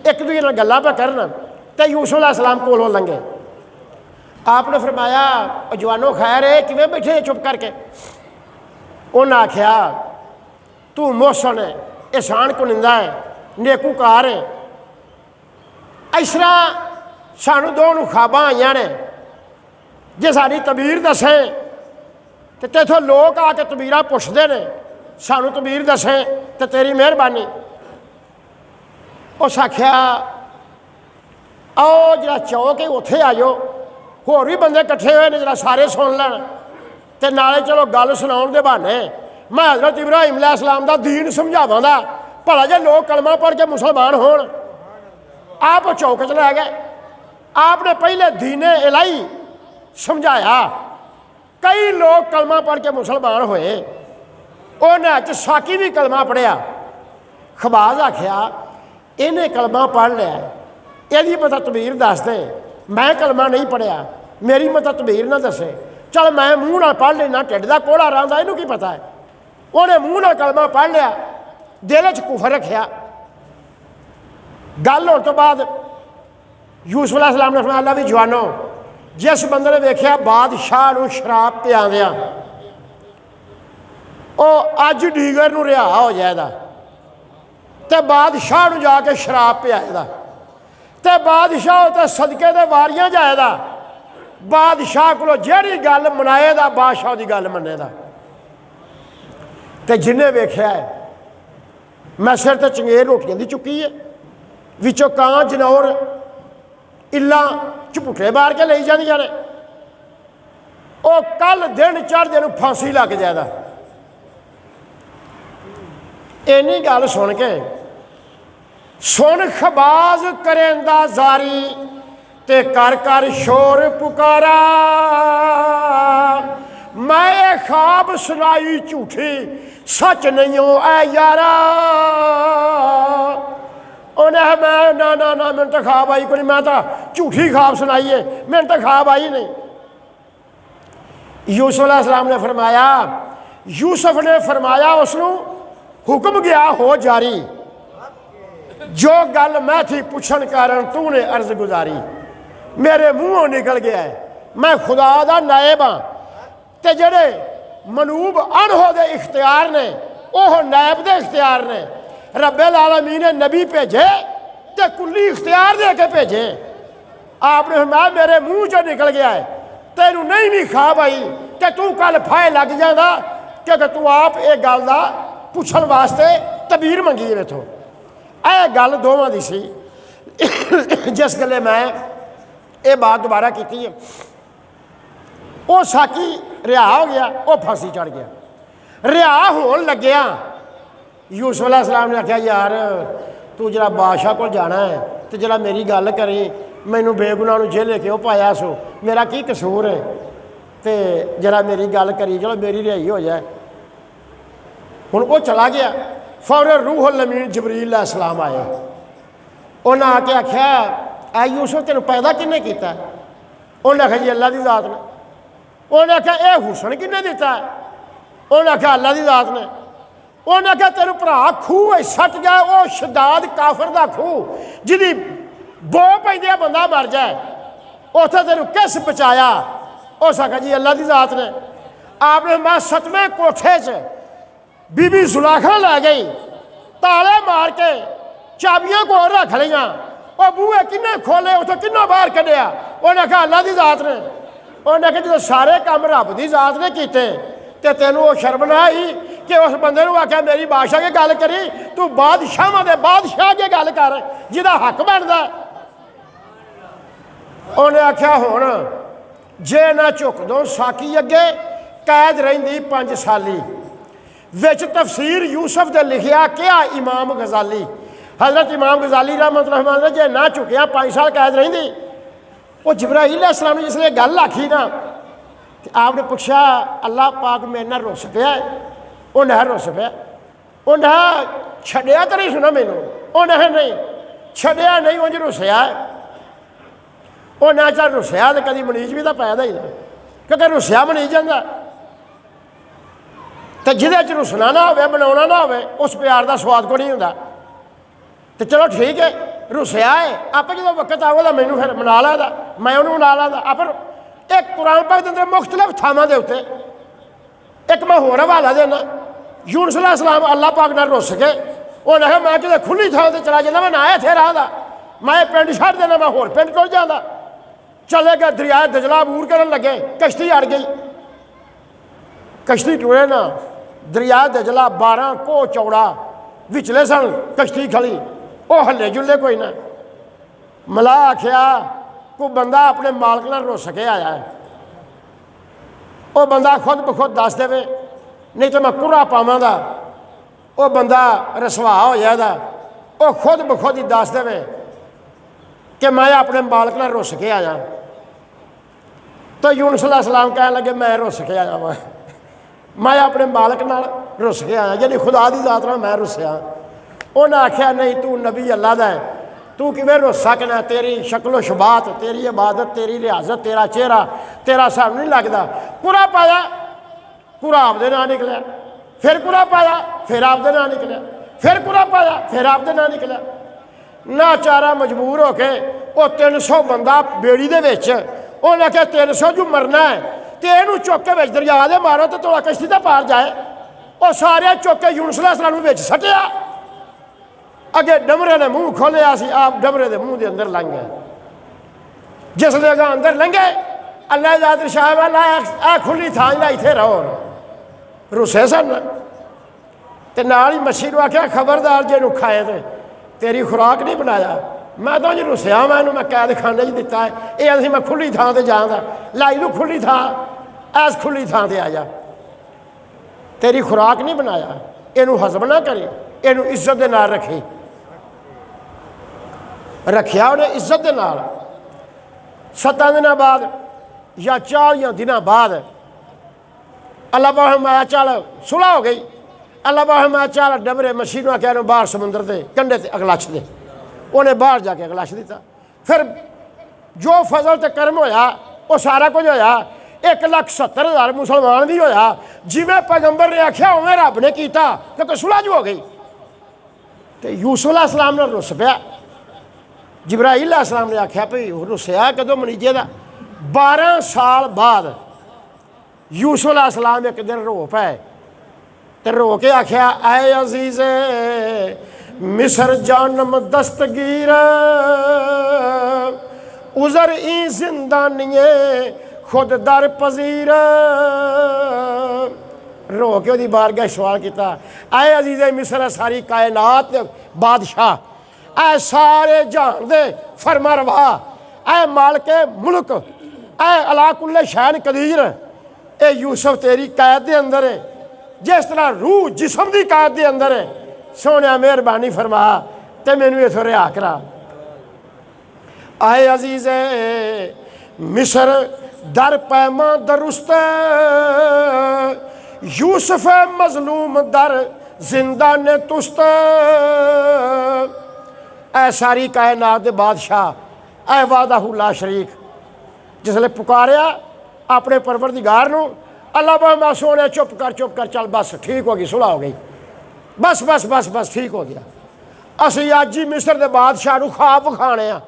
S1: एक दूजे नाल गल्लां पे करन, तो यूसुफ अलैहिस्सलाम कोलों लंघे। आपने फरमाया जवानों खैर है, किवें बैठे चुप करके। उन्हें आख्या तू मोहसन है, एहसान कुनिंदा है, नेकूकार है। इस तरह सानू दो नूं ख्वाबां आईयां ने, जे साडी तबीर दसें तो तेथों लोग आके तबीरां पुछदे ने, सानू तबीर दसें तो तेरी मेहरबानी। उस आख्या आओ जरा चौक है उत्थे आ जाओ, होर भी बंदे कट्ठे हुए ने, जरा सारे सुन लैन, तो नाले चलो गल सुनाउण दे बहाने मैं हज़रत इब्राहिम अलैहिस्सलाम दा दीन समझावांगा, भला जे लोग कलमा पढ़ के मुसलमान होण। आप चौक च लै गए, आपने पहले दीने इलाही समझाया, कई लोग कलमा पढ़ के मुसलमान होए। उन्हें साकी भी कलमा पढ़िया। खबाज आख्या इन्हें कलमा पढ़ लिया, यदि पता तबीर दस दे, मैं कलमा नहीं पढ़िया, मेरी मत तबीर ना दसे, चल मैं मूँह नाल पढ़ लेना, ढिड दा कोड़ा रहा इनू की पता है। उन्हें मूँह नाल कलमा पढ़ लिया, दिल च कुफर रखिया। गल होने तो बाद यूसुफ अलैहिस्सलाम ने फरमाया अल्लाह भी जवानों, जिस बंदे ने वेख्या बादशाह नूं शराब पिआंदिआं वो अज डीगर नूं रिहा हो जाएगा, तो बादशाह नूं जाके शराब पिआएगा, तो बादशाह तो सदके दे वारियां जाएगा, बादशाह को जिहड़ी गल मनाएगा बादशाह की गल मनेगा। तो जिन्हें वेख्या है मैं सिर ते चंगेर रोटियां दी चुकी है, विचों कां जनौर इल्लां झपुटे मार के लई जांदियां ने, वो कल दिन चढ़दे नूं फांसी लग जाएगा। इन्नी गल सुन के सुन खबाज करेंदा जारी ते कर कर शोर पुकारा, मैं ख्वाब सुनाई झूठी सच नहीं हो ऐ यारा। उन्हें मैं ना ना ना मैंने तो ख्वाब आई कोई, मैं तो झूठी ख्वाब सुनाई है, मैंने तो ख्वाब आई नहीं। यूसुफ अलैहिस्सलाम ने फरमाया, यूसुफ ने फरमाया उसनू हुक्म गया हो जारी, जो गल मैं थी पुछन कारण तू ने अर्ज गुजारी। मेरे मूँहों निकल गया है, मैं खुदा दा नायब हाँ, ते जड़े मनूब अनहोदे इख्तियार ने वह नायब दे इख्तियार ने। रब्बुल आलमीन ने नबी भेजे ते कुल्ली इख्तियार दे के भेजे। आपने फरमाया मेरे मूँह चो निकल गया है, तेनू नहीं भी ख्वाब आई कि तू कल फाए लग जाता, क्योंकि तू आप एक गल का पुछण वास्ते तबीर मंगी है मेथों। यह गल दोवां दी सी। जिस गले मैं ये बात दोबारा की है, वो साकी रिहा हो गया, वो फांसी चढ़ गया। रिहा होन लग्या यूसुफ अलैहिस्सलाम ने आख्या, यार तू जरा बादशाह को जाना है तो जरा मेरी गल करी, मैनू बेगुनाह नूं जेले क्यों पाया सो, मेरा की कसूर है, तो जरा मेरी गल करी, चलो मेरी रिहाई हो जाए। हुण वो चला गया, फौरन रूहुल अमीन जबरील अलैहिस्सलाम आए। उन्हें आके आख्या, ऐ यूसुफ तेन पैदा किन्ने कीता? उन्हें आख्या जी अल्लाह की जात ने। उन्हें आख्या यह हुसन किन्ने दिता? उन्हें आख्या अल्लाह की जात ने। उन्हें आख्या तेरू भरा खूह सट जाए, वह शदाद काफर का खूह जिहदी बो पैंदे बंदा मर जाए, उत्थे तेरू किस बचाया? उस आख्या जी अल्लाह की जात ने। आपने मैं 7वें कोठे च बीबी सुलाखा लै गई, ताले मार के चाबियां को रख लिया, और बूहे किन्ने खोले, उतो किन्ना बाहर कढ़िया? उन्हें आख्या अल्लाह की जात ने। उन्हें आख्या जो सारे काम रब की जात ने किते ते तेनू वो शर्म ना आई कि उस बंदे नूं आख्या मेरी बादशाह की गल करी, तू बादशाहां दे बादशाह की गल कर जिहदा हक बनदा। उन्हें आख्या हुण जे ना झुक दो साकी अगे कैद रहिंदी 5 साली। विच तफसीर यूसुफ दे लिखिया क्या इमाम गजाली, हज़रत इमाम गजाली रहमतुल्लाह अलैह जे ना झुकिया 5 साल कैद रहिंदी। वो जिब्राईल अलैहिस्सलाम ने जिसले गल आखी ना, आपने पूछा अल्लाह पाक मेरे नाल रुस पिया? उन्हें रुस पिया। उन्हें छड्डिया तो नहीं सुना मैनू? उन्हें नहीं छड्डिया, नहीं उंज रुसिया। उन्हें चल रुसिया तो कभी मनीज भी तो पैदा ही ना, क्योंकि रुसिया मनीज जाता, तो जिहदे च रुसना ना हो बनाना ना हो उस प्यार का स्वाद को नहीं होंदा। तो चलो ठीक है, रुसिया है आप जो वक्त आवेगा मैनू फिर मना लादा, मैं उन्होंने मना लादा। आप एक कुरान पाक के अंदर मुख्तलिफ थावां दे उत्ते एक मैं होर हवाला देना। यूनुस अलैहिस्सलाम अल्लाह पाक नाल रुस के उन्हें आख्या मैं किते खुली थां ते चला जाना, मैं ना इत्थे रहांदा, मैं पिंड छड्ड देना, मैं होर पिंड टुर जांदा। चले गए दरिया दजला अबूर करन लगे, कश्ती अड़ गई। कश्ती टुरे ना, दरिया दजला 12 कोह चौड़ा, विचले सन कश्ती खड़ी, वो हल्ले जुल्ले कोई ना। मलाह आख्या कोई बंदा अपने मालक नाल रुस के आया है, वह बंदा खुद ब खुद दस देवे, नहीं तो मैं कुरा पावांगा। वह बंदा रसवा हो जाएगा, वह खुद ब खुद ही दस देवे कि मैं अपने मालक नाल रुस के आया। तो यूनुस अलैहिस्सलाम कह लगे मैं रुस के आया वां, मैं अपने मालक नाल रुस के आया, यानी खुदा की जात नाल मैं रुसिया। उन्हें आख्या नहीं तू नबी अल्लाह दा है, तू किवें रुस सकना? तेरी शक्लो शबात, तेरी इबादत, तेरी रियाजत, तेरा चेहरा, तेरा सानू नहीं लगता। कुरा पाया, कुरा आपदे नां निकलिया, फिर कुरा पाया, फिर आपदे नां निकलिया, फिर कुरा पाया, फिर आपदे नां निकलिया। नाचारा मजबूर होके वो 300 बंदा बेड़ी दे विच, उन्हें आख्या 300 जो मरना है तो इहनूं चुक के विच दरिया दे मारो तो थोड़ा कश्ती दा पार जाए। वो सारे चुक के यूनुस अलैहिस्सलाम विच सट्टिया। अगे डमरे ने मूँह खोलिया सी, आप डमरे के मूँह के अंदर लंघ गए। जिसले अगर अंदर लंघे अल्लाह जात शाह वाला आ खुली थां इत्थे रहो, रुसे सन ते नाल ही मच्छी नूं आख्या खबरदार जे नूं खाए तो तेरी खुराक नहीं बनाया। मैं तो जी रुसिया, मैं कैद खाने दिता है, ये असीं मैं खुली थां ते जांदा, लाई नूं खुली थां, ऐस खुली थां ते आ जा, तेरी खुराक नहीं बनाया, इनू हजम ना करी, इनू इज्जत दे नाल रखी। रखिया उन्हें इज्जत दे नाल। 7 दिनों बाद या 40 दिनों बाद अल्लाह पाक मैं चल सुलह हो गई। अल्लाह पाक मैं चल डबरे मशीनों कह बाहर समुद्र के कंढे ते अगलछ दे। उन्हें बाहर जाके अगलछ दिता। फिर जो फजल ते करम होया वो सारा कुछ होया। 1,70,000 मुसलमान भी होया। जिमें पैगंबर ने आख्या उवें रब ने किया कि तो सुलह जो हो गई। तो यूसुफ अलैहिस्सलाम ने रुस पिया। जिब्राइल अलैहिस्सलाम ने आख्या भाई रुसया कदों मनीजे का। 12 साल बाद यूसुफ अलैहिस्सलाम एक दिन रो पे तो रो के आख्या आए अजीज़े मिस्र जानम दस्तगीर उजर ई जिंदानिए खुद दर पजीर। रो के वो बारगाह सवाल किया आए अजीज़े मिस्र सारी कायनात बादशाह ऐ सारे जहान दे फरमारवा ऐ मालके मुल्क ऐ अला कुल्ले शैन कदीर। ए यूसुफ तेरी कैद दे अंदर है जिस तरह रूह जिसम की कैद दे अंदर है। सोने मेहरबानी फरमा ते मैनू इथों रिहा करा। आए अजीज़े मिस्र दर पैमा दरुस्त यूसुफ मजलूम दर जिंदा ने तुस्त। ऐ सारी कायनात दे बादशाह ऐ वाहदाहू ला शरीक जिसले पुकारिया अपने परवरदिगार नूं अल्लाह मैं सोने चुप कर चल बस ठीक हो गई सुलह हो गई बस बस बस बस ठीक हो गया। असी अज ही मिस्र के बादशाह नूं ख्वाब विखाने आ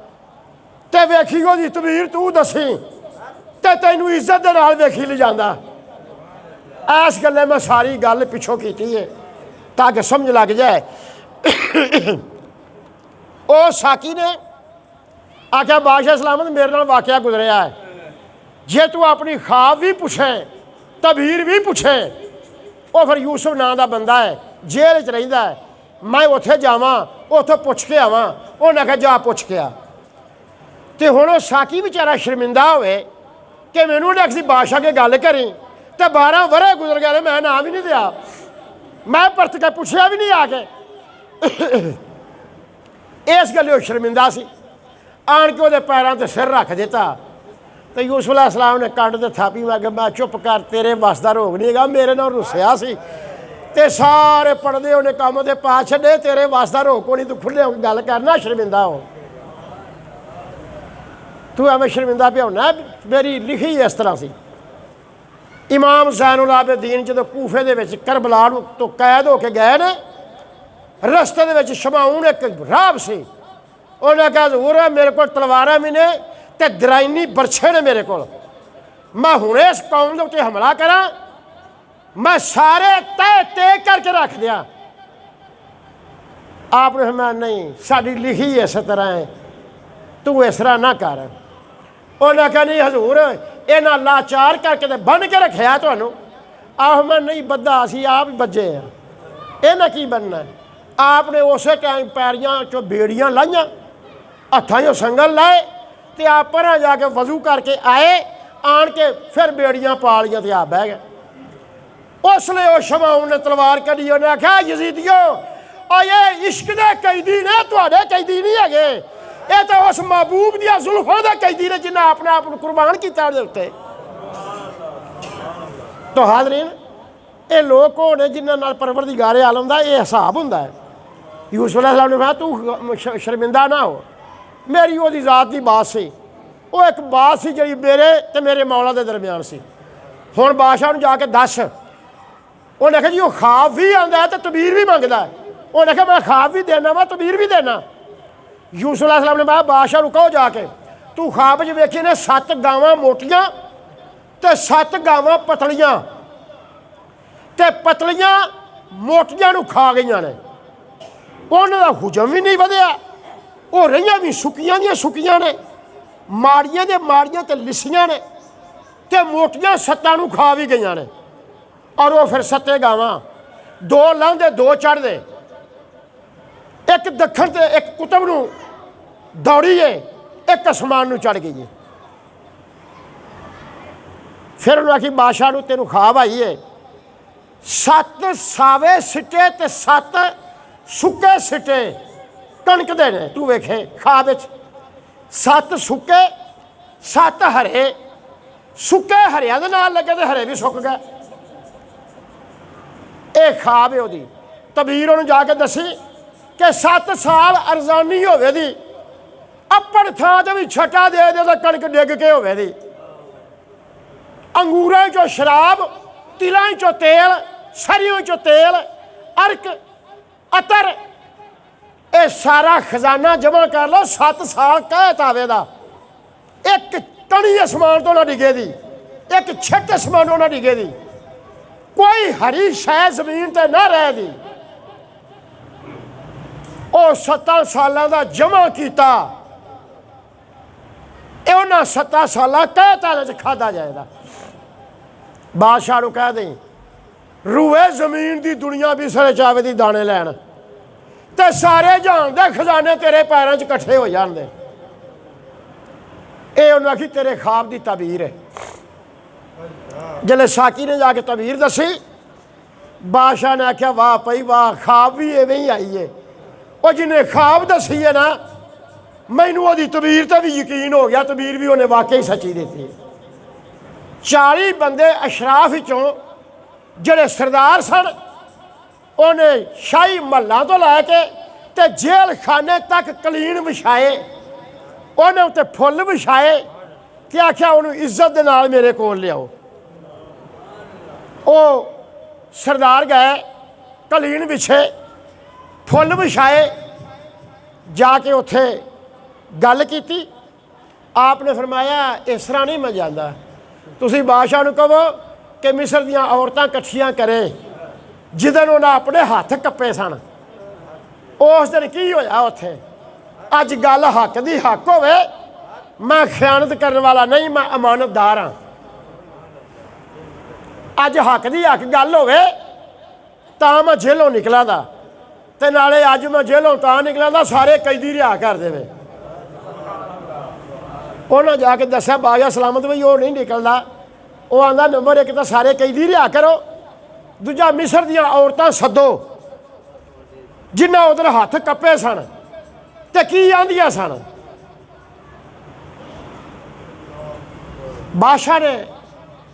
S1: ते वेखी ओहदी तबीर तू दसी ते तैनूं इज्जत दे नाल वेखी ले जांदा। इस गल्ले मैं सारी गल पिछों की है ताकि समझ लग जाए। ओ साकी ने आख्या बादशाह सलामत मेरे नाल वाकया गुजरिया है। जे तू अपनी ख्वाब भी पूछे तबीर भी पूछे वो फिर यूसुफ नां दा बंदा है जेल च रहिंदा है। मैं उत्थे जावां उत्थों पुछ के आवां। उन्हें आख्या जा पुछ के आ। तो हुण साकी बेचारा शर्मिंदा होवे कि मैनू ने अक्सी बादशाह के गल करी तो 12 वरे गुजर गए मैं नाम भी नहीं दिया। मैं परत के पुछया भी नहीं आके। इस गल्ले शर्मिंदा सी। आन के वो पैरों से सिर रख दिता तो यूसुफ अलैहिस्सलाम ने कंड ते थापी मैं चुप कर तेरे बस का रोग नहीं है मेरे नाल रुसिया सी ते सारे पढ़ते उन्हें काम ते पा छे तेरे बस का रोग को नहीं तू खुले होकर गल करना शर्मिंदा हो तू एवं शर्मिंदा पे होना। मेरी लिखी इस तरह सी इमाम ज़ैनुल आबिदीन जो कूफे दे विच करबला तो कैद होके गए ने रस्ते दे विच शमाउन एक राहब सी। उन्हें कहा हजूर मेरे को तलवारां भी ने ते दराइनी बरछे ने मेरे को मैं हुणे इस कौम के उत्ते हमला करा मैं सारे तय तय करके रख दिया। आपने फरमाया नहीं साड़ी लिखी इस तरह है तू इस तरह ना कर। उन्हें कहा नहीं हजूर इन्हां लाचार करके ते बन के रखा तुहानूं। आहो मैं नहीं बद्धा असी आप बजे इन्हें की बनना। आपने उस टाइम पैरियां चो बेड़ियां लाइया हत्थां चो संगल लाए तो आप पर जाके वजू करके आए आन के फिर बेड़ियां पा लियां तो आप बह गए। उसले वो शमाउन ने तलवार कढ़ी उन्हें आख्या यजीदियो ये इश्क दे कैदी ने तुहाडे कैदी नहीं है ये तो उस महबूब दियां जुल्फां दे कैदी ने जिन्हें अपने आप को कुर्बान किया उत्ते। तो हाज़रीन ये लोग होने जिन्हां नाल परवरदिगार आलम दा ये हिसाब हुंदा है। यूसुफ अलैहिस्सलाम ने कहा तू शर्मिंदा ना हो मेरी वो ज़ात की बात सी वो एक बात सी जी मेरे तो मेरे मौला के दरम्यान सी। हुण बादशाह नूं जाके दस उन्हें आख्या जी वो ख्वाब भी आंदा है तो तबीर भी मंगदा है। उन्हें आख्या मैं ख्वाब भी देना वा तबीर भी देना। यूसुफ अलैहिस्सलाम ने कहा बादशाह नूं कहो जाके तू ख्वाब च वेखी ने 7 गावां मोटियां ते 7 गावां पतलियां ते पतलियां मोटियां नूं खा गईयां ने उन्हां दा हुजम भी नहीं वधिया वो रही भी सुक्कियां दियां सुक्कियां ने माड़ियां दे माड़ियां ते लिसियां ने ते मोटियां 7 नूं खा भी गईयां ने। और वो फिर 7 गावां 2 लांघदे 2 चढ़दे एक दक्षिण ते एक कुतब नूं दौड़ी है एक आसमान नूं चढ़ गई है। फिर उन्होंने आखी बादशाह नूं तेनूं ख्वाब आई है 7 सावे सिट्टे ते 7 सुक्के सिट्टे कणक दे ने तू वेखे ख्वाब 7 सुक्के 7 हरे सुके हरिया दे नाल लगे तो हरे भी सुक गए। ये खाब है वो तबीर उन्होंने जाके दसी कि 7 साल अरजानी होवे दी अपड़ थां ते भी छटा दे दे तो कणक डिग के होवे दी, अंगूरां चो शराब, तिलां चो तेल, सरियों चो तेल, अर्क अतर, ये सारा खजाना जमा कर लो। 7 साल कहत आवे दा एक टनी आसमान तो ना डिगे दी, एक छिट आसमानों ना डिगे दी, कोई हरी शै जमीन ते ना रह दी। ओ 7 सालों का जमा किया, उन्होंने 7 साल कहता खादा जाएगा। बादशाह को कह दें रूए जमीन की दुनिया भी सरे चावे दी दाने लैन ते सारे जहान दे खजाने तेरे पैरों च कट्ठे हो जाते। ये उन्हें आखी तेरे ख्वाब की तबीर है। जल्द साकी ने जाके तबीर दसी, बादशाह ने आख्या वाह भाई वाह, ख्वाब भी इवें ही आई है। और जिन्हें ख्वाब दसी है ना, मैनू वो तबीर तो भी यकीन हो गया, तबीर भी उन्हें वाकई सच्ची देती है। 40 बंदे अशराफ चों जड़े सरदार सन, उन्हें शाही महलों तो लैके ते जेल खाने तक कलीन विछाए, उन्हें उत्ते फुल विछाए कि आख्या उन्होंने इज्जत दे नाल मेरे कोल लियाओ। वो सरदार गए, कलीन विछे, फुल विछाए, जाके उत्थे गल की। आपने फरमाया इस तरह नहीं मैं जाता, तुसी बादशाह नूं कहो कि मिस्र दीयां औरतां कट्ठियां करे जिदन उन्हें अपने हाथ कप्पे सन। उस दिन की होया उत्थे, अज गल हक दी हक होवे, मैं खयानत करने वाला नहीं, मैं अमानतदार हाँ। अज हक दी हक गल होवे तां मैं जेलों निकला दा, ते नाले अज मैं जेलों तां निकला दा सारे कैदी रिहा कर देवे। उन्हें जाके दस्या बादशाह सलामत भाई वो नहीं निकलता। वो आंदा नंबर 1 तो सारे कैदी रिहा करो, दूजा मिस्र दीयां औरतां सदो जिन्ना उधर हथ कप्पे सन ते की आंदियां सन। बादशाह ने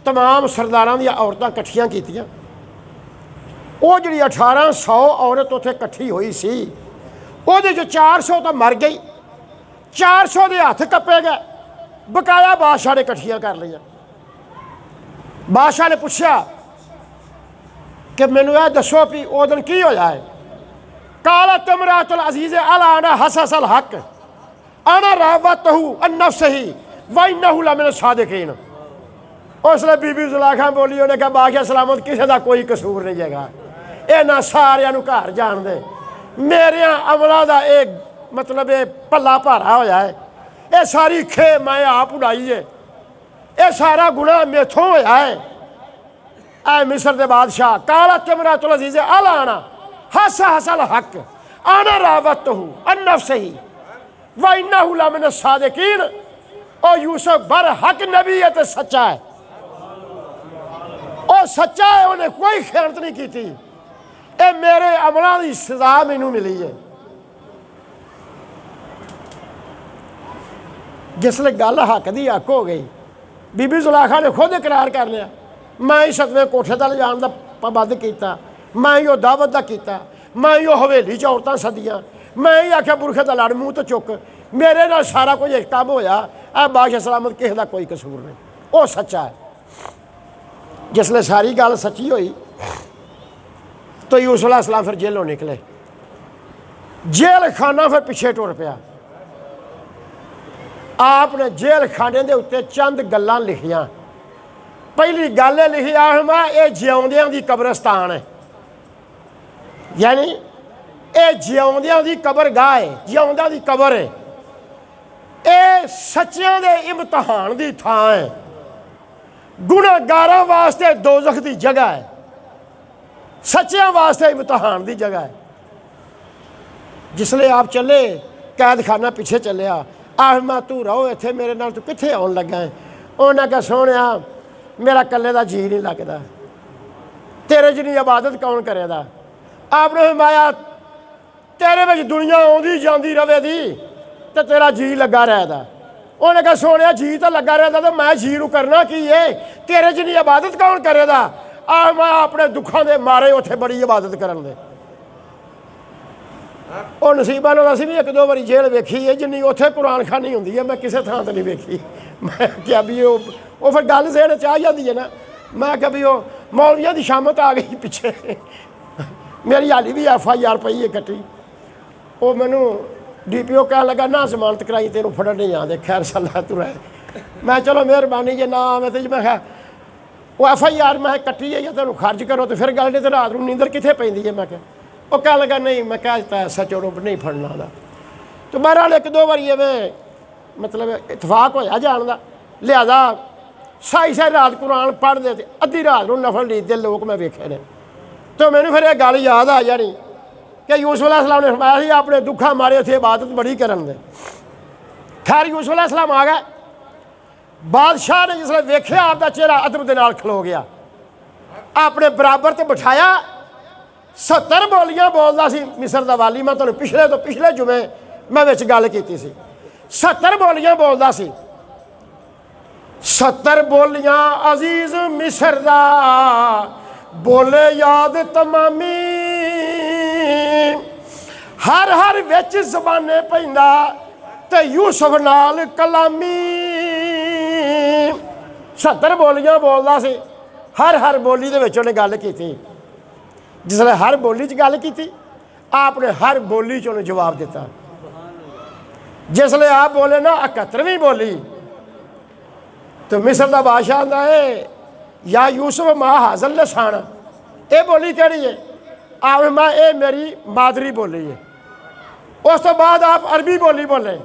S1: तमाम सरदारां दीयां औरतां कट्ठियां कीतियां। वो जी 1800 औरत उत्थे कट्ठी हुई सी, उहदे चों 400 तो मर गई, 400 के हथ कप्पे गए, बकाया बादशाह ने कट्ठियां कर लिया। बादशाह ने पूछा कि मैनू यह दसो भी उस दिन की होया है। कालत इमरातुल अजीज़ अला अना हससल हक अना रावतहू अन नफ्सही व इन्नहू लमिन सादिकीन। उसने बीबी जुलेखा बोली, उन्हें कहा बादशाह सलामत किसी का कोई कसूर नहीं हैगा, इन्हां सारियां नूं घर जाण दे, मेरे अमलों का एक मतलब ये पल्ला भारा होया है, ये सारी खे मैं आप उड़ाई है, ये सारा गुनाह मेथों होया है। ऐ मिस्र के बादशाह कालत इमरातुल अजीज़ अला अना हसल हक अना रावतहू अन नफ्सही व इन्नहू लमिन सादिकीन। ओ यूसुफ बर हक नबी है तो सच्चा है, ओ सच्चा है, उन्हें कोई खयानत नहीं की थी। ये मेरे अमलों की सजा मैनू मिली है। जिसले गल हक की हक हो गई, बीबी जुलेखा ने खुद इकरार कर लिया, मैं ही 7वें कोठे तक जाण दा पाबंद किया, मैं ही दावत का किया, मैं ही हवेली च औरतां सदियां, मैं ही आख्या बुरखे का लड़ मूँह तो चुक, मेरे नाल सारा कुछ एक काम होया। ऐ बादशाह सलामत किसी का कोई कसूर नहीं, वो सच्चा है। जिसले सारी गल सच्ची हुई तो यूसुफ अलैहिस्सलाम फिर जेलों निकले। जेल खाना फिर पिछे टुर पिया। आपने जेल खाने के उत्ते चंद गल्लां लिखियां। पहली गल लिखी आहमा ये जिउंदियां दी कब्रिस्तान है, यानी ये जिउंदियां दी कबरगाह है, जिउंदियां दी कबर है, ये सच्चियां दे इम्तिहान दी थां है, गुनाहगारां वास्ते दोज़ख दी जगह है, सच्चियां वास्ते इम्तिहान दी जगह है। जिसले आप चले कैद खाना पिछे चलिया, आहमा तू रहो इत्थे मेरे नाल, तू कित्थे आउण लगा है। उन्हें कहा सोहणिया मेरा कल्ले दा जी नहीं लगता, तेरे जिन्नी इबादत कौन करेगा। आपने फरमाया तेरे विच दुनिया आउंदी जांदी रवे दी ते तेरा जी लगा रहदा। उन्हें कहा सोने जी तो लगा रहता तो मैं जी नूं करना की है, तेरे जिन्नी इबादत कौन करेगा। आ मैं अपने दुखों के मारे उत्थे बड़ी इबादत करन दे। और नसीबा नाल असीं भी एक दो बारी जेल वेखी है जिन्नी उत्थे कुरान खानी हुंदी है, मैं किसी थां ते नहीं वेखी। मैं क्या भी वो फिर गल जेहड़े च आ जाती है ना, मैं क्या भी वो मौलविया की शामत आ गई पिछे। मेरी हाली भी FIR पई है कट्टी। वो मैनू DPO कह लगा ना जमानत कराई तेन फड़न नहीं आते, खैर सलाह तू रहे। मैं चलो मेहरबानी जे ना मैं तो मैं क्या वो FIR मैं कट्टी है या तेन खर्च करो तो फिर गल नहीं तो रात को नींदर कितने पैंदी है। मैं क्या वो कह लगा नहीं मैं कह दिता SHO नहीं फड़ना था। तो बहरहाल एक दो बारी एवं मतलब इतफाक होया जान का, लिहाजा साई सारी रात कुरान पढ़ते थे, अद्धी रात को नफल रीतते लोग मैं वेखे ने। तो मैंने फिर यह गल याद आ जानी कि यूसुफ अलैहिस्सलाम ने फरमाया सी अपने दुखा मारे उसे इबादत बड़ी करन दे। खैर यूसुफ अलैहिस्सलाम आ गए, बादशाह ने जिसने वेख्या आपका चेहरा अदब के नाल खलो गया, अपने बराबर से बिठाया। 70 बोलियां बोलता सी मिस्र का वाली। मैं तुहानूं पिछले तो पिछले जुमे मैं विच गल कीती सी, 70 बोलियां बोलता सी। 70 बोलियां अजीज मिस्र दा बोले याद तमामी, हर हर विच ज़बाने पैंदा ते यूसुफ नाल कलामी। 70 बोलियां बोलता सी, हर बोली दे विच उहने गल कीती। जिसले हर बोली च गल कीती आपने हर बोली च उन्हें जवाब दिता। जिसले आप बोले ना 71वीं बोली तो मिस्र का बादशाह आंदा है या यूसुफ मां हाज़ल लसान, ये बोली केड़ी है। आप मां ये मेरी मादरी बोली है। उस तो बाद आप अरबी बोली बोले,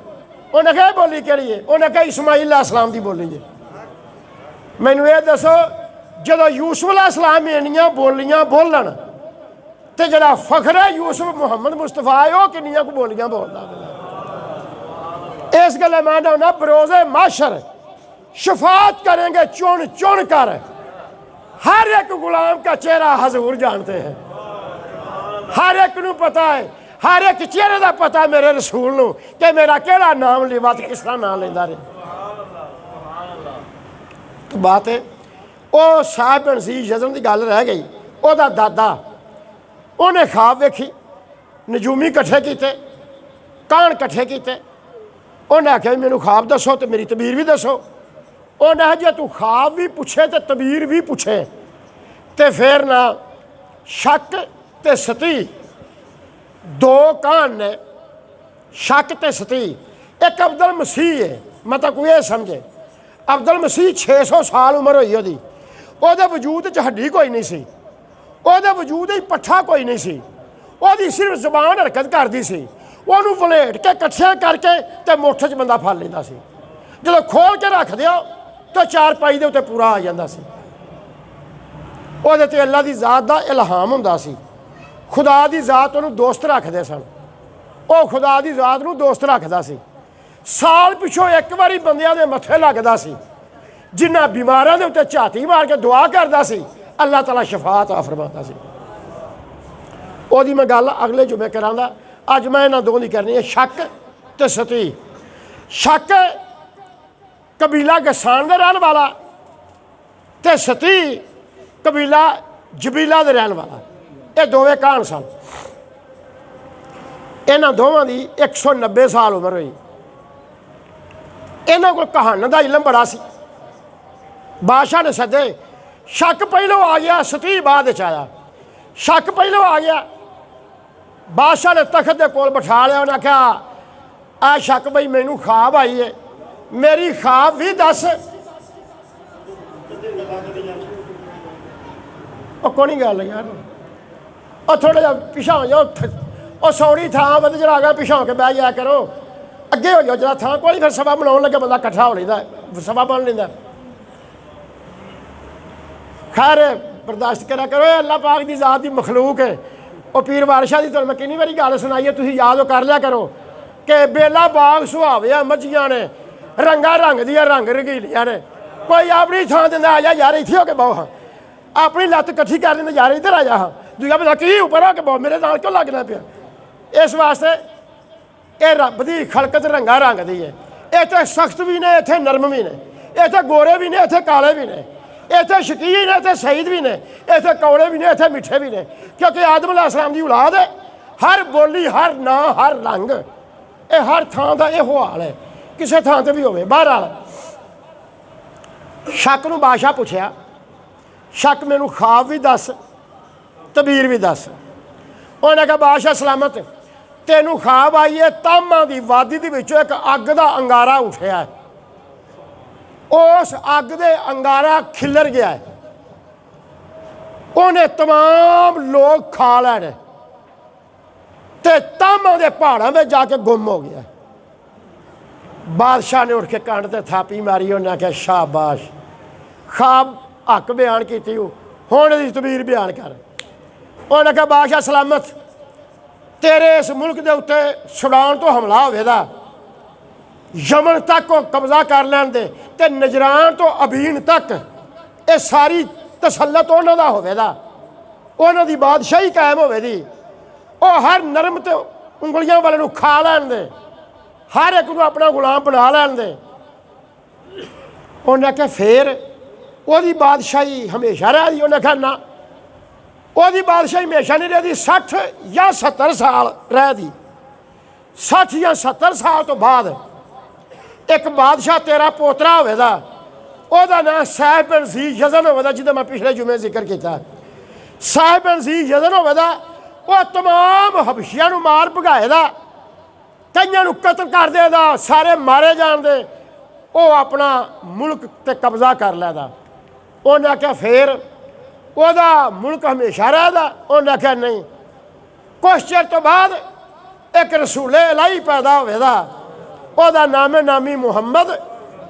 S1: उन्हें कहा बोली केड़ी है, उन्हें कहा इस्माइल अलैहिस्सलाम की बोली है। मैनू ये दसो जो यूसुफ अलैहिस्सलाम इन्नियां बोलियां बोलन तो जरा फखर है यूसुफ मुहम्मद मुस्तफा है वह किन्नियां को बोलियां बोलता। इस गल मैं ना बरोज़े माशर शफात करेंगे चुन चुन कर, हर एक गुलाम का चेहरा हजूर जानते हैं। हर एक नू पता है, हर एक चेहरे का पता है मेरे रसूल नू कि मेरा केड़ा नाम लिवा तो किस तरह नाम लेंदा रहे। तो बात है वो साहब बिन ज़ी यज़न की गल रह गई। वह दादा उन्हें ख्वाब वेखी, नजूमी कट्ठे किए, कान कट्ठे किए। उन्हें आख्या मैनू ख्वाब दसो तो मेरी तबीर भी दसो। उन्हें जे तू ख्वाब भी पूछे तो तबीर भी पूछे तो फिर ना शक ते सती दो कान ने, शक ते सती। एक अब्दुल मसीह है, मतलब कोई ये समझे अब्दुल मसीह 600 साल उम्र हुई ओदी, ओहदे वजूद च हड्डी कोई नहीं सी, ओहदे वजूद ही पट्ठा कोई नहीं सी, ओहदी सिर्फ जबान हरकत करती सी। ओनू वलेट के कट्ठिया करके ते मुठ च बंदा फल लेंदा सी। जो खोल के रख दिओ तो चारपाई दे उत्ते पूरा आ जांदा सी। ओहदे ते अल्लाह दी ज़ात दा इल्हाम हुंदा सी। खुदा दी ज़ात उहनूं दोस्त रखदे सन, वो खुदा दी ज़ात नूं दोस्त रखदा सी। साल पिछों एक बारी बंदियां दे मत्थे लगदा सी, जिन्हां बीमारां दे उत्ते झाती मार के दुआ करदा सी अल्लाह ताला शफात आ फरमाता सी। ओहदी मैं गल अगले जुमे करांगा, अज मैं इन्हां दोवां दी करनी है शक ते सती। शक कबीला गसान दे रहन वाला ते सती कबीला जबीला दे रहन वाला, ये दोवें कहान सन। इन्हां दोवां दी 190 साल उम्र हुई। इन्हां कोल कहानन दा इलम बड़ा सी। बादशाह ने सदे, शक पहलों आ गया, सती बाद च आया। शक पहलों आ गया, बादशाह ने तखत के कोल बिठा लिया। उन्हें आख्या आ शक बई मैनू ख्वाब आई है, मेरी ख्वाब भी दस। कौन गल यार, और थोड़ा जा पिछा हो जाओ, और सौड़ी थां बंद जरा गया पिछा हो के बह जाया करो, अगे हो जाओ जरा थां कोई, फिर सभा बनाने लगे बंदा कट्ठा हो लेंदा, सभा बन लेंदा। खैर बर्दाश्त करा करो, अल्लाह पाक की ज़ात की मखलूक है। और पीर बादशाह की तुहानूं मैं कितनी बारी गल सुनाई है, तुसीं याद कर लिया करो कि बेला बाग सुहाविया मच्छियां ने रंगा रंग दियां रंग रंगीलियां ने। कोई अपनी थां दिंदा आ जा यार इत्थे हो के बहु, हाँ अपनी लत्त कट्ठी कर लेंदा यार इधर आ जा, हाँ दूजा बंदा की उपर हो के बहु, मेरे नाल क्यों लगना पिया। इस वास्ते ये रब की खलकत रंगा रंग दी है। इत्थे सख्त भी ने, इत्थे नरम भी ने, इत्थे गोरे भी ने, इत्थे काले भी ने, इत्थे शकील ने, इत्थे शहीद भी ने, इत्थे कौड़े भी ने, इत्थे मिठे भी ने, क्योंकि आदम अलैहिस्सलाम की औलाद है। हर बोली, हर नां, हर रंग, ये हर थां का इहो हाल है, किसी थां ते भी होवे। बहरहाल शक नूं बादशाह पुछया, शक मैनू ख्वाब भी दस, तबीर भी दस। उन्हें कहा बादशाह सलामत, तेनू ख्वाब आई है तामा की वादी के विचों एक अग का अंगारा उठिया है, उस अग दे अंगारा खिलर गया है, उन्हें तमाम लोग खा लैने ते तामा के पहाड़ों में जाके गुम हो गया। बादशाह ने उठ के कंध ते थापी मारी, उन्हें आख्या शाबाश, ख्वाब हक बयान की, हुण इसदी तबीर बयान कर। उन्हें कहा बादशाह सलामत, तेरे इस मुल्क के उत्ते सुडान तो हमला होवेगा, यमन तक को कब्जा कर लैन दे, ते नजरान तो अबीन तक ये सारी तसल्लत उन्हां दा होवेगा, उन्हां दी बादशाही कायम होवेगी। वो हर नरम ते उंगलियां वाले नूं खा लैन दे, हर एक नूं अपना गुलाम बना लैन दे। उन्हें आख्या फिर ओहदी बादशाही हमेशा रह दी? उन्हें आख्या ना, ओहदी बादशाही हमेशा नहीं रहती, 60 या 70 साल रह दी। 60 या 70 साल तो बाद एक बादशाह तेरा पोतरा होवेगा, ओहदा नाम साहिब बिन ज़ी यज़न होवेगा, जिहदा मैं पिछले जुमे जिक्र किया। साहिब बिन ज़ी यज़न होवेगा, वह तमाम हबशियां नूं मार भगाएगा, कईयां नूं कतल कर देगा, सारे मारे जाण दे, वह अपना मुल्क ते कब्जा कर लेगा। उन्हें आख्या फिर ओहदा मुल्क हमेशा रहदा? उन्हें आख्या नहीं, कुछ चिर तो बाद एक रसूले इलाही पैदा होवेगा, ओहदा नामे नामी मुहम्मद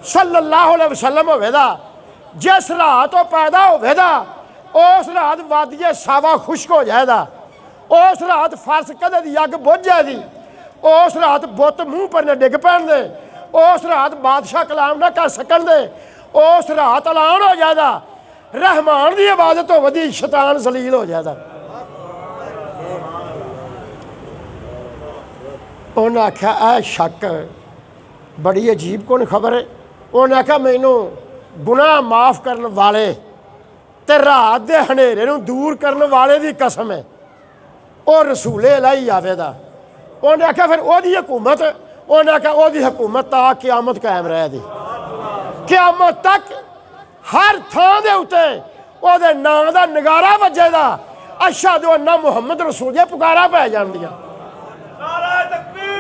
S1: सल्लल्लाहु अलैहि वसल्लम होवेगा। जिस रात तो पैदा होवेगा उस रात वादिये सावा खुश्क हो जाएगा, उस रात फर्श कदे दी अग बुझ जाएगी, उस रात बुत मूँह पर न डिग पैण दे, उस रात बादशाह कलाम ना कर सकन दे, उस रात ऐलान हो जाएगा रहमान की इबादत हो वधी, शैतान जलील हो जाएगा। उन्हें आख्या ऐ शक बड़ी अजीब कौन खबर है। उन्हें आख्या मैनू गुनाह माफ़ करने वाले ते रात के हनेरे नूं दूर करने वाले की कसम है, और रसूले इलाही आवेगा। उन्हें आख्या फिर ओहदी हुकूमत? उन्हें आख्या ओहदी हुकूमत ता क़यामत कायम रहेगी, क़यामत तक हर थां दे उत्ते ओहदे नां दा नगारा वजेगा, अशहदु अन्ना मुहम्मद रसूल दी पुकारा पै जांदियां। नारे तकबीर,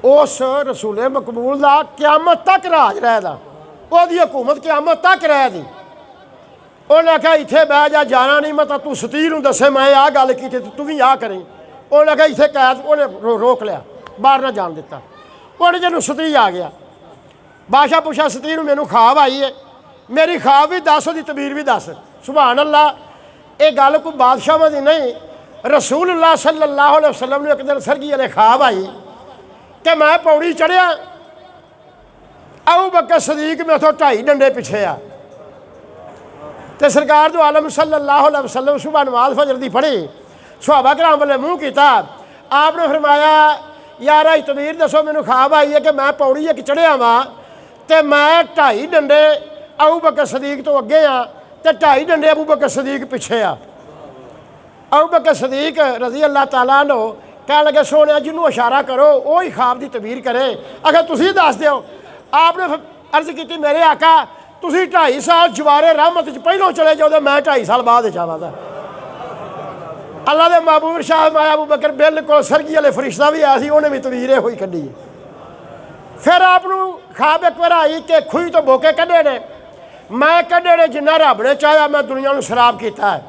S1: उस रसूले मकबूल का क़यामत तक राज रहेगा, ओहदी हुकूमत क़यामत तक रहेगी। उन्हें आख्या इत्थे बह जा, जाना नहीं, मैं तू सतीर नूं दसे मैं आ गल की, तू भी आ करी। उन्हें आख्या इत्थे कैद, उन्हें रोक लिया, बाहर ना जान दिता। उन्हें जदों सती आ गया, बादशाह पुछा सती नूं मैनू ख्वाब आई है, मेरी ख्वाब भी दस, ओहदी तबीर भी दस। सुभान अल्लाह, ये गल कोई बादशाह की नहीं, रसूलुल्लाह सल्लल्लाहु अलैहि वसल्लम ने एक दिन सरगी वाले ख्वाब आई कि मैं पौड़ी चढ़िया, अबू बकर सदीक मेरे तो 2.5 डंडे पिछे आ, तो सरकार दो आलम सल्लल्लाहु अलैहि वसल्लम सुबह नमाज फजर दी पढ़ी, सहाबा कराम वाले मुँह किया, आपने फरमाया यार आई तबीर दसो, मैनू ख्वाब आई है कि मैं पौड़ी एक चढ़िया वा, तो मैं 2.5 डंडे अबू बकर सदीक तो अगे हाँ, तो 2.5 डंडे अबू बकर सदीक पिछे आ। अबू बकर सदीक रज़ी अल्लाह तआला अन्हु कह लगे सोने जिन्होंने इशारा करो वो ही ख्वाब की तबीर करे, अगर तुम दस दो। आपने अर्ज की मेरे आका तुसी 2.5 साल जवारे रहमत पहलों चले जाओ, तो मैं 2.5 साल बाद जावागा। अल्लाह के महबूब शाह माया अबू बकर बिल्कुल सरगी वाले फरिश्ता भी आया, उन्हें भी तबीर हुई कढ़ी। फिर आपनू ख्वाब एक बार आई कि खूही तो बोके कढ़े ने, मैं कढ़े ने जिन्ना रब ने चाहा, मैं दुनिया को शराब किया है।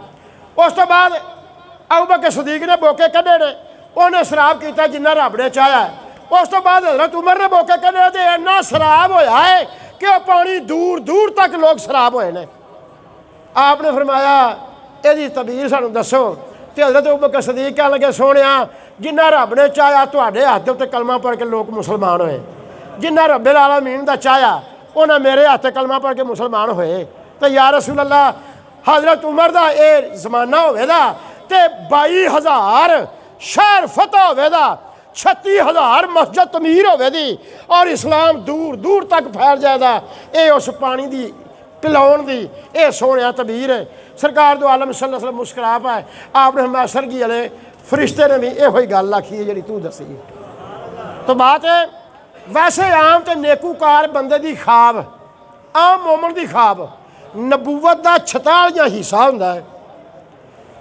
S1: उस तो बाद अबू बकर सदीक ने बोके कढ़े ने, उन्हें शराब किया जिन्ना रब ने चाहा है। उस तो बाद हज़रत उमर ने बोके कढ़े, तो इन्ना शराब होया है कि वह पानी दूर दूर तक लोग शराब होए ने। आपने फरमाया यदि तबीर सानू दसो, तो हज़रत अबू बकर सदीक कह लगे सोने जिन्ना रब ने चाहा तुहाडे हत्थ उत्ते कलमा पढ़ के लोग मुसलमान होए, जिन्ना रब्बुल आलमीन दा चाहा उन्हें मेरे हत्थ कलमा पढ़ के मुसलमान होए। तो या रसूल अल्लाह हज़रत उमर का यह जमाना होवेगा तो 22,000 शहर फतह होवेगा, 36,000 मस्जिद तमीर होवेगी और इस्लाम दूर दूर तक फैल जाएगा। ये उस पानी की पिलाउन की यह सोने तबीर है। सरकार दो आलम सल्लल्लाहु अलैहि वसल्लम मुस्कुरा पाए। आपने हमें सरगी वाले फरिश्ते ने भी यो गल आखी है जी तू दसी। तो बात है वैसे आम तो नेकूकार बंदे की खाब, आम मोमन की खाब नबूवत का 46वां हिस्सा होंदा है।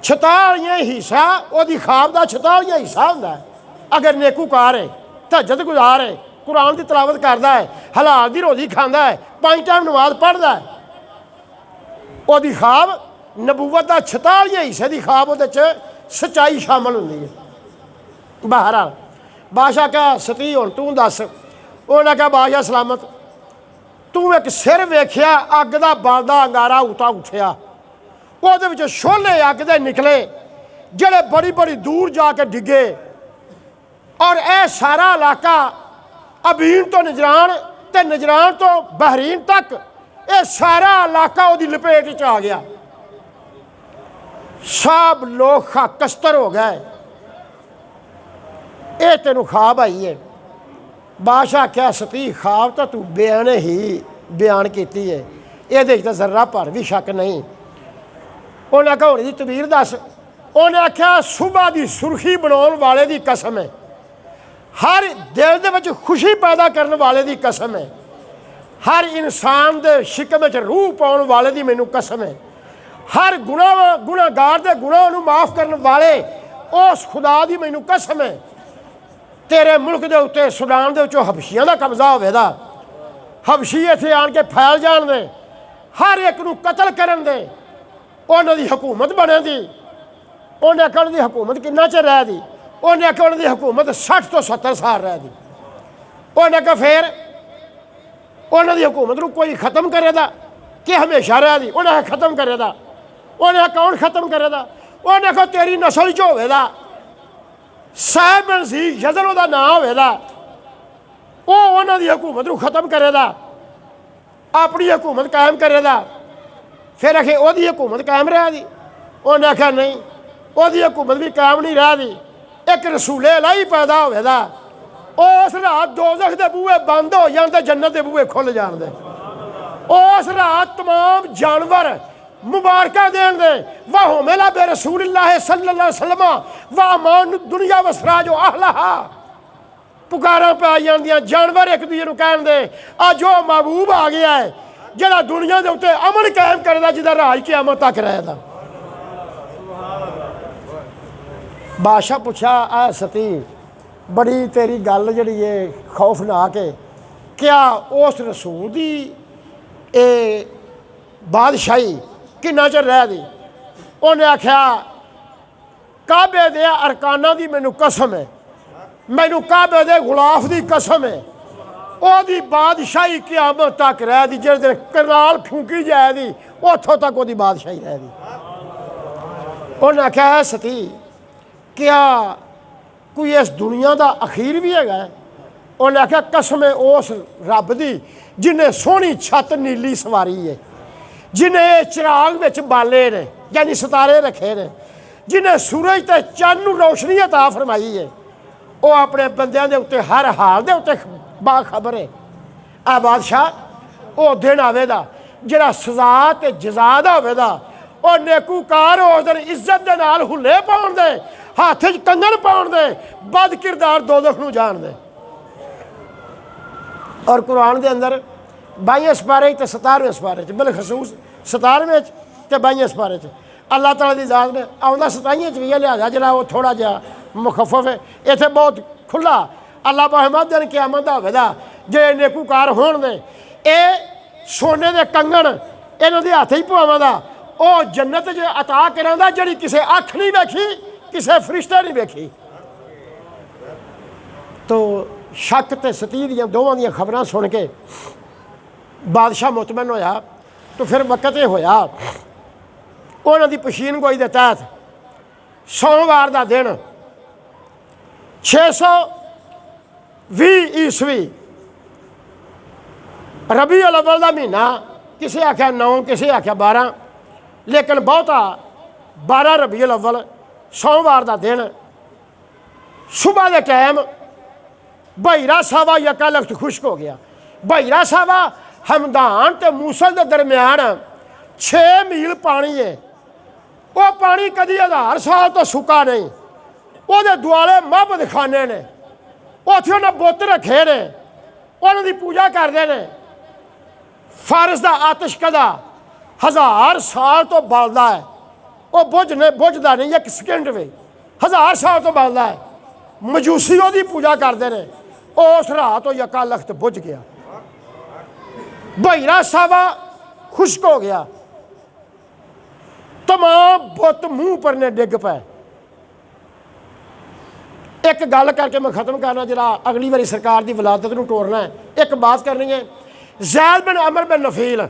S1: 46वां हिस्सा वो खाब का 46वां हिस्सा होंदा है। अगर नेकूकार है, तहज्जुद गुजार है, कुरान की तलावत करता है, हलाल की रोजी खाता है, 5 टाइम नमाज पढ़ता है, वो खाब नबूवत का 46वां हिस्से की खाब वो सच्चाई शामिल होंदी है। बहरहाल बादशाह कहा सती हुण तू दस। उन्हें कहा बादशाह सलामत, तू एक सिर वेख्या अग का बलदा अंगारा उता उठिया, वो शोले अग दे निकले जेड़े बड़ी बड़ी दूर जाके डिगे और यह सारा इलाका अबीन तो नजरान ते नजरान तो बहरीन तक यह सारा इलाका वो लपेट च आ गया। सब लोग कस्तर हो गए। ये तेन ख्वाब आई है। बादशाह क्या सती ख्वाब तो तू बयान ही बयान की है, ये तो जर्रा भर भी शक नहीं। उन्हें आख्या होने की तबीर दस। उन्हें आख्या सुबह की सुर्खी बनाने वाले की कसम है, हर दिल दे खुशी पैदा करने वाले की कसम है, हर इंसान के शिकम रूह पाने वाले की मैनू कसम है, हर गुनाहगार के गुनाह नूं माफ़ करने वाले उस खुदा की मैनू कसम है। तेरे मुल्क के उत्ते सूडान के हबशियां का कब्जा होवेगा, हबशी इत्थे आन के फैल जान दे, हर एक नूं कतल करन दे, उन्हां दी हुकूमत बनेगी। उन्हें आख्या उन्हां दी हुकूमत किन्ना चिर रह दी? उन्हें आख्या उन्हां दी हुकूमत 60 तो 70 साल रह दी। उन्हें आख्या फिर उन्हां दी हुकूमत नूं कोई खत्म करेगा कि हमेशा रह दी? उन्हें खत्म करेगा। उन्हें कौन खत्म करेगा? उन्हें आख्या तेरी नस्ल च होवेगा साहिब बिन ज़ी यज़र उहदा नाम होवेगा, वो उन्हां दी हुकूमत नूं खत्म करेगा, अपनी हुकूमत कायम करेगा। फिर आखे ओहदी हुकूमत कायम रह दी? उन्हें आख्या नहीं, ओहदी हुकूमत भी कायम नहीं रह दी। एक रसूले इलाही पैदा होवेगा, उस रात दोज़ख दे बूहे बंद हो जाण ते जन्नत दे बूहे खुल जाण दे। उस रात तमाम जानवर मुबारक देन दे वाह मेला बे रसूलिल्लाह सल्लल्लाहु अलैहि वसल्लम वाह मान दुनिया वसरा जो अहलहा पुकारा पै जांदियां। जानवर एक दूजे नूं कहण दे अज वो महबूब आ गया है जिहड़ा दुनिया दे उत्ते अमन कायम करेगा, जिहदा राज क़यामत तक रहेगा। बादशाह पूछा आ सती बड़ी तेरी गल जिहड़ी है खौफनाक है, क्या उस रसूल दी ए बादशाही किन्ना चिर रह दी? उन्हें आख्या काबे दे अरकाना की मैनू कसम है, मैनू काबे दे गुलाफ की कसम है, ओदी बादशाही क़यामत तक रह दी। जिस दिन करनाल फूकी जाएगी उतों तक ओदी बादशाही रह दी। उन्हें आख्या है सती क्या कोई इस दुनिया का अखीर भी है? उन्हें आख्या कसम है उस रब की जिन्हें सोहनी छत नीली सवारी है, जिन्हें चिराग विच बाले ने यानी सितारे रखे ने, जिन्हें सूरज ते चंद नूं रोशनी अता फरमाई है, वो अपने बंदियां दे उत्ते हर हाल दे उत्ते बाखबर है। आ बादशाह वो दिन आवेगा जिहड़ा सजा ते जजा दा होवेगा। और नेकूकार उस दिन इज्जत दे नाल हुल्ले पाउण दे, हाथ च कंगन पाउण दे, बद किरदार दोज़ख नूं जाण दे। और कुरान के अंदर 22वें सपारे तो 17वें सपारे बिलखसूस 17वें तो 22वें सपारे अल्लाह ताला की ज़ात ने आउंदा 27वें भी है, लिहाजा जरा वो थोड़ा जहा मुखफफ है। इत्थे बहुत खुला अल्लाह बहमद दिन क़यामत दा होवेगा जे नेकूकार होण दे ये सोने के कंगन इन्हां दे हत्थ ही पवावांगा, वो जन्नत च अता करांदा जिहड़ी किसी अख नहीं वेखी, किसी फरिश्ते नहीं वेखी। तो शक ते सती दियां दोवां दियां खबरां सुन के बादशाह मुतमन होया। तो फिर वक्त ये होया उन्हां दी पशीन गोई दे तहत सोमवार का दिन 620 ईस्वी रबी अल अव्वल का महीना, किसी आख्या 9, किसी आख्या 12, लेकिन बहुता 12 रबी अल अव्वल सोमवार का दिन सुबह के टाइम बहिरा सावा यका लख्त खुश्क हो गया। बहिरा सावा हमदान तो मूसल के दरम्यान 6 मील पानी है। वो पानी कभी 1000 साल तो सुका नहीं। वो दुआले महबद खाने ने, उत्थे उन्हें बुत रखे ने, उन्होंने पूजा करते हैं। फारस का आतिश कदा 1000 साल तो बलदा है, वो बुझदा नहीं, एक सेकंड में 1000 साल तो बलदा है। मजूसी उसकी पूजा करते हैं। उस रात तो यका लख्त बुझ गया, बहिरा सावा खुश्क हो गया, तमाम बुत मुंह पर ने डिग पे। एक गल करके मैं खत्म करना, जरा अगली बारी सरकार की विलादत को टोरना है। एक बात करनी है, ज़ैद बिन अमर बिन नफील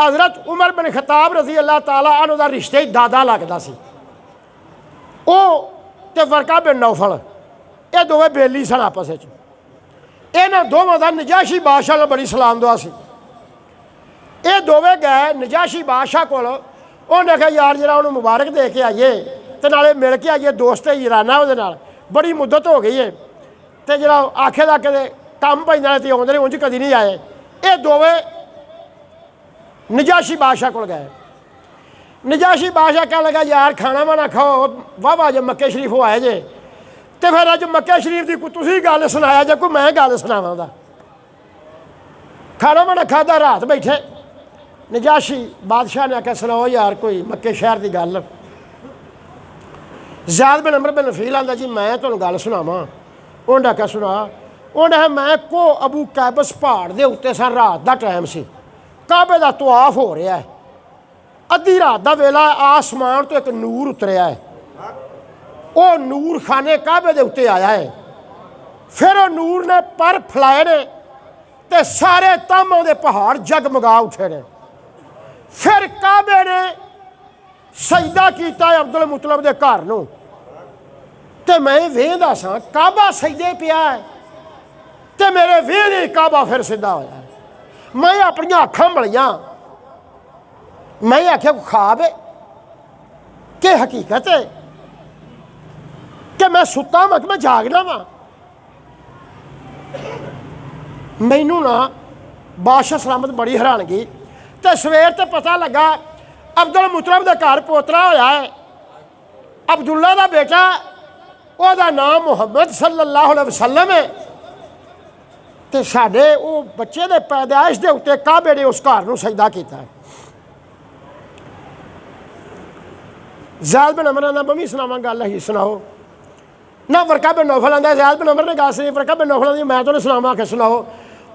S1: हज़रत उमर बिन खताब रज़ी अल्लाह ताला अन्हु दा रिश्ते ही दादा लगदा सी। वो ते वर्का बिन नौफल, ये दोवें बेली सन आपस में। इन्होंने दोवों का नजाशी बादशाह ने बड़ी सलाम दुआ सी। ये दोवें गए नजाशी बादशाह को, उन्हें आख्या यार जरा उन्होंने मुबारक दे के आइए तो नाले मिल के आइए, दोस्त है ईराना वो बड़ी मुद्दत हो गई है, तो जरा आखे दा कदे काम पैंदा तो आउंदे नहीं, उंज कदी नहीं आए। ये दोवें नजाशी बादशाह को गए। नजाशी बादशाह कह लगा यार खाना वाना खाओ, वाह अज मक्के शरीफ हो आए जे, तो फिर अज मक्के शरीफ की तुसीं गल सुनाया जे कोई मैं गल सुनावां। खाना वाना खादा, रात बैठे। नजाशी बादशाह ने आख्या सुनाओ यार कोई मक्के शहर की गल। ज़ैद बिन अमर बिन नफील आंदा जी मैं तुहानूं गल सुनावां। उन्हें आख्या सुना। उन्हें मैं को अबू कैबस पहाड़ के उत्ते सन, रात का टाइम सी, काबे का तवाफ हो रहा है, अद्धी रात का वेला, आसमान तो एक नूर उतरिया है। वो नूर खाने काबे के उत्ते आया है। फिर वो नूर ने पर फैलाए ने ते सारे तामों के पहाड़ जगमगा उठे ने। फिर काबे ने सजदा किया अब्दुल मुतलब के घर नूं, ते मैं वेहदा सा काबा सजदे पिया है, ते मेरे वेहदे काबा फिर सीधा होया। मैं अपन अखां मलियां, मैं आख्या ख्वाब है कि हकीकत है कि मैं सुता वा कि मैं जागना वा। मैनू ना बादशाह सलामत बड़ी हैरानगी, तो सवेर तो पता लगा अब्दुल मुतलब के घर पोतरा होया है, अब्दुल्ला का बेटा, वह नाम मुहम्मद सल्लल्लाहु अलैहि वसल्लम है। तो साढ़े वो बच्चे के पैदाइश के उत्ते काबे ने उस घर को सजदा किया है। ज़ैद बिन अमर आंदा मम्मी सुनावा गल ही सुनाओ ना। वर्का बिन नौफल आंदा ज़ैद बिन अमर ने गल सुनी। वर्का बिन नौफल आंदी मैं तुहानूं सुनावा के सुनाओ।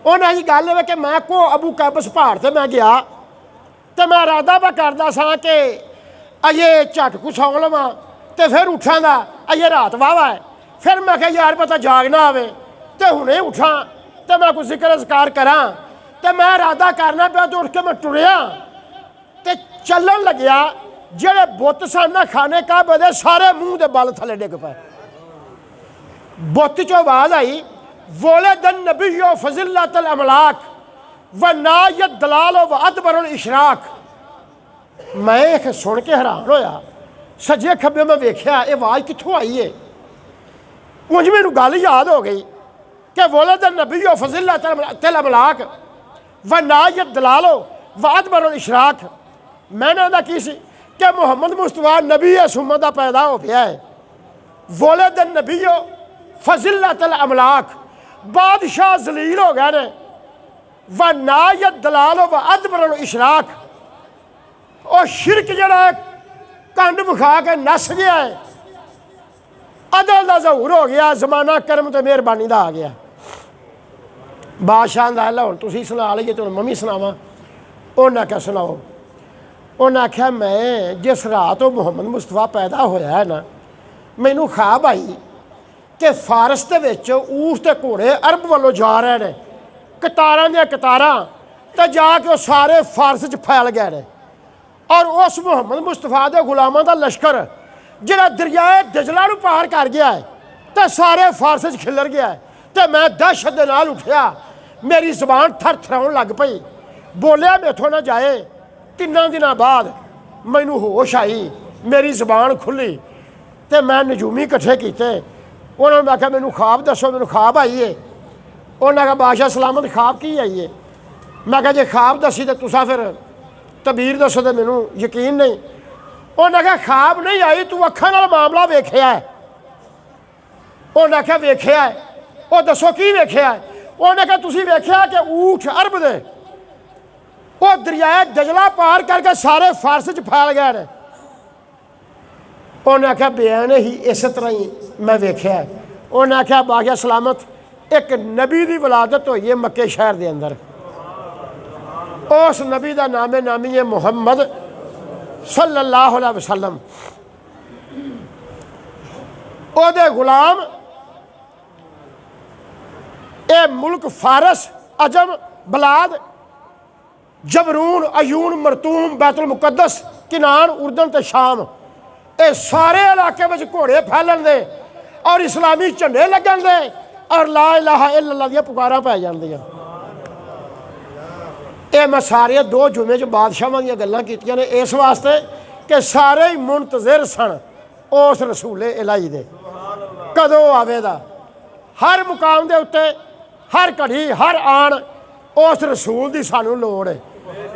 S1: उन्हें जी गल है कि मैं को अबू कैबस पहाड़ से मैं गया, तो मैं इरादा पा करदा सा कि अजे झट को सौ लवां तो फिर उठां दा, अजे रात वाहवा है। फिर मैं क्या यार पता जागना आवे तो हुणे उठा तो मैं कुछ जिक्र अज़कार करा, तो मैं इरादा करना पाया तो उठ के मैं टुरिया तो चलन लग्या। जेड़े बुत सन ना खाने काबे दे सारे मूँह के बल थले डिग पे। बुत चो आवाज आई वोलेदन नबियो फज़िलतल अमलाक व नायत दलाल व अदबरुल इशराक। मैं सुन के हैरान होया, सज्जे खब्बे में वेख्या ये आवाज़ कित्थों आई है। उंज मैनूं गल याद हो गई कि वोलेदन नबियो फज़िलतल अमलाक व नायत दलाल व अदबरुल इशराक। मैंने दा की सी कि मुहम्मद मुस्तफा नबी सुम्मत का पैदा हो गया है। वोलेदन नबियो फज़िलतल अमलाक, बादशाह जलील हो गए ने, व नायत दलाल व अदबरुल इशराक। और शिरक जरा कंड विखा के नस गया है, अदल का ज़हूर हो गया, जमाना करम तो मेहरबानी का आ गया। बादशाह ला हुण तुसीं सुना लीजिए तो मम्मी सुनावा। उन्हें आख्या सुनाओ। उन्हें आख्या मैं जिस रात वो मुहम्मद मुस्तफा पैदा होया है ना, मैनू ख्वाब आई कि फारस के विच ऊठ के घोड़े अरब वालों जा रहे हैं, कतारां दियां कतारां, तो जाके वो सारे फारस च फैल गए ने। और उस मुहम्मद मुस्तफा के गुलामां का लश्कर जिहड़ा दरियाए दजला नूं पार कर गया है, तो सारे फारस च खिलर गया है। तो मैं दहशत दे नाल उठिया, मेरी जबान थर थराउण लग पई, बोलिया मेथों ना जाए। 3 दिनों बाद मैनू होश आई, मेरी जबान खुली तो मैं नजूमी इकट्ठे किए। उन्होंने मैं आख्या मैनू ख्वाब दसो, मैनू ख्वाब आई है। उन्हें कहा बादशाह सलामत ख्वाब की आई है। मैं कहा जे ख्वाब दसी तो तुसा फिर तबीर दसो तो मैनू यकीन नहीं। उन्हें कहा ख्वाब नहीं आई, तू अखां नाल मामला वेख्या है। उन्हें आख्या वेख्या है। वो दसो की वेख्या है। उन्हें कहा तुसीं वेख्या कि ऊठ अरब दे वो दरिया दजला पार करके सारे फारस च फैल गए ने। उन्हें आख्या बयान ही इस तरह ही मैं वेख्या है। उन्हें आख्या बादशाह सलामत एक नबी की विलादत हुई है मक्के शहर के अंदर। उस नबी का नामे नामी है मुहम्मद सल्लल्लाहु अलैहि वसल्लम। ओदे गुलाम ए मुल्क फारस, अजम, बलाद, जबरून, अयून, मरतूम, बैतुल मुकद्दस, किनान, उर्दन ते शाम, ये सारे इलाके में घोड़े फैलन दे और इस्लामी झंडे लगन दे और ला इलाहा इल्लल्लाह दी पुकारां पै जांदियां। ये मैं सारे 2 जुमे च बादशाहां दी गल्लां कीतियां ने इस वास्ते कि सारे ही मुंतज़िर सन उस रसूले इलाही दे कदों आवेगा। हर मुकाम दे उत्ते, हर घड़ी, हर आन उस रसूल की सानू लोड़ है।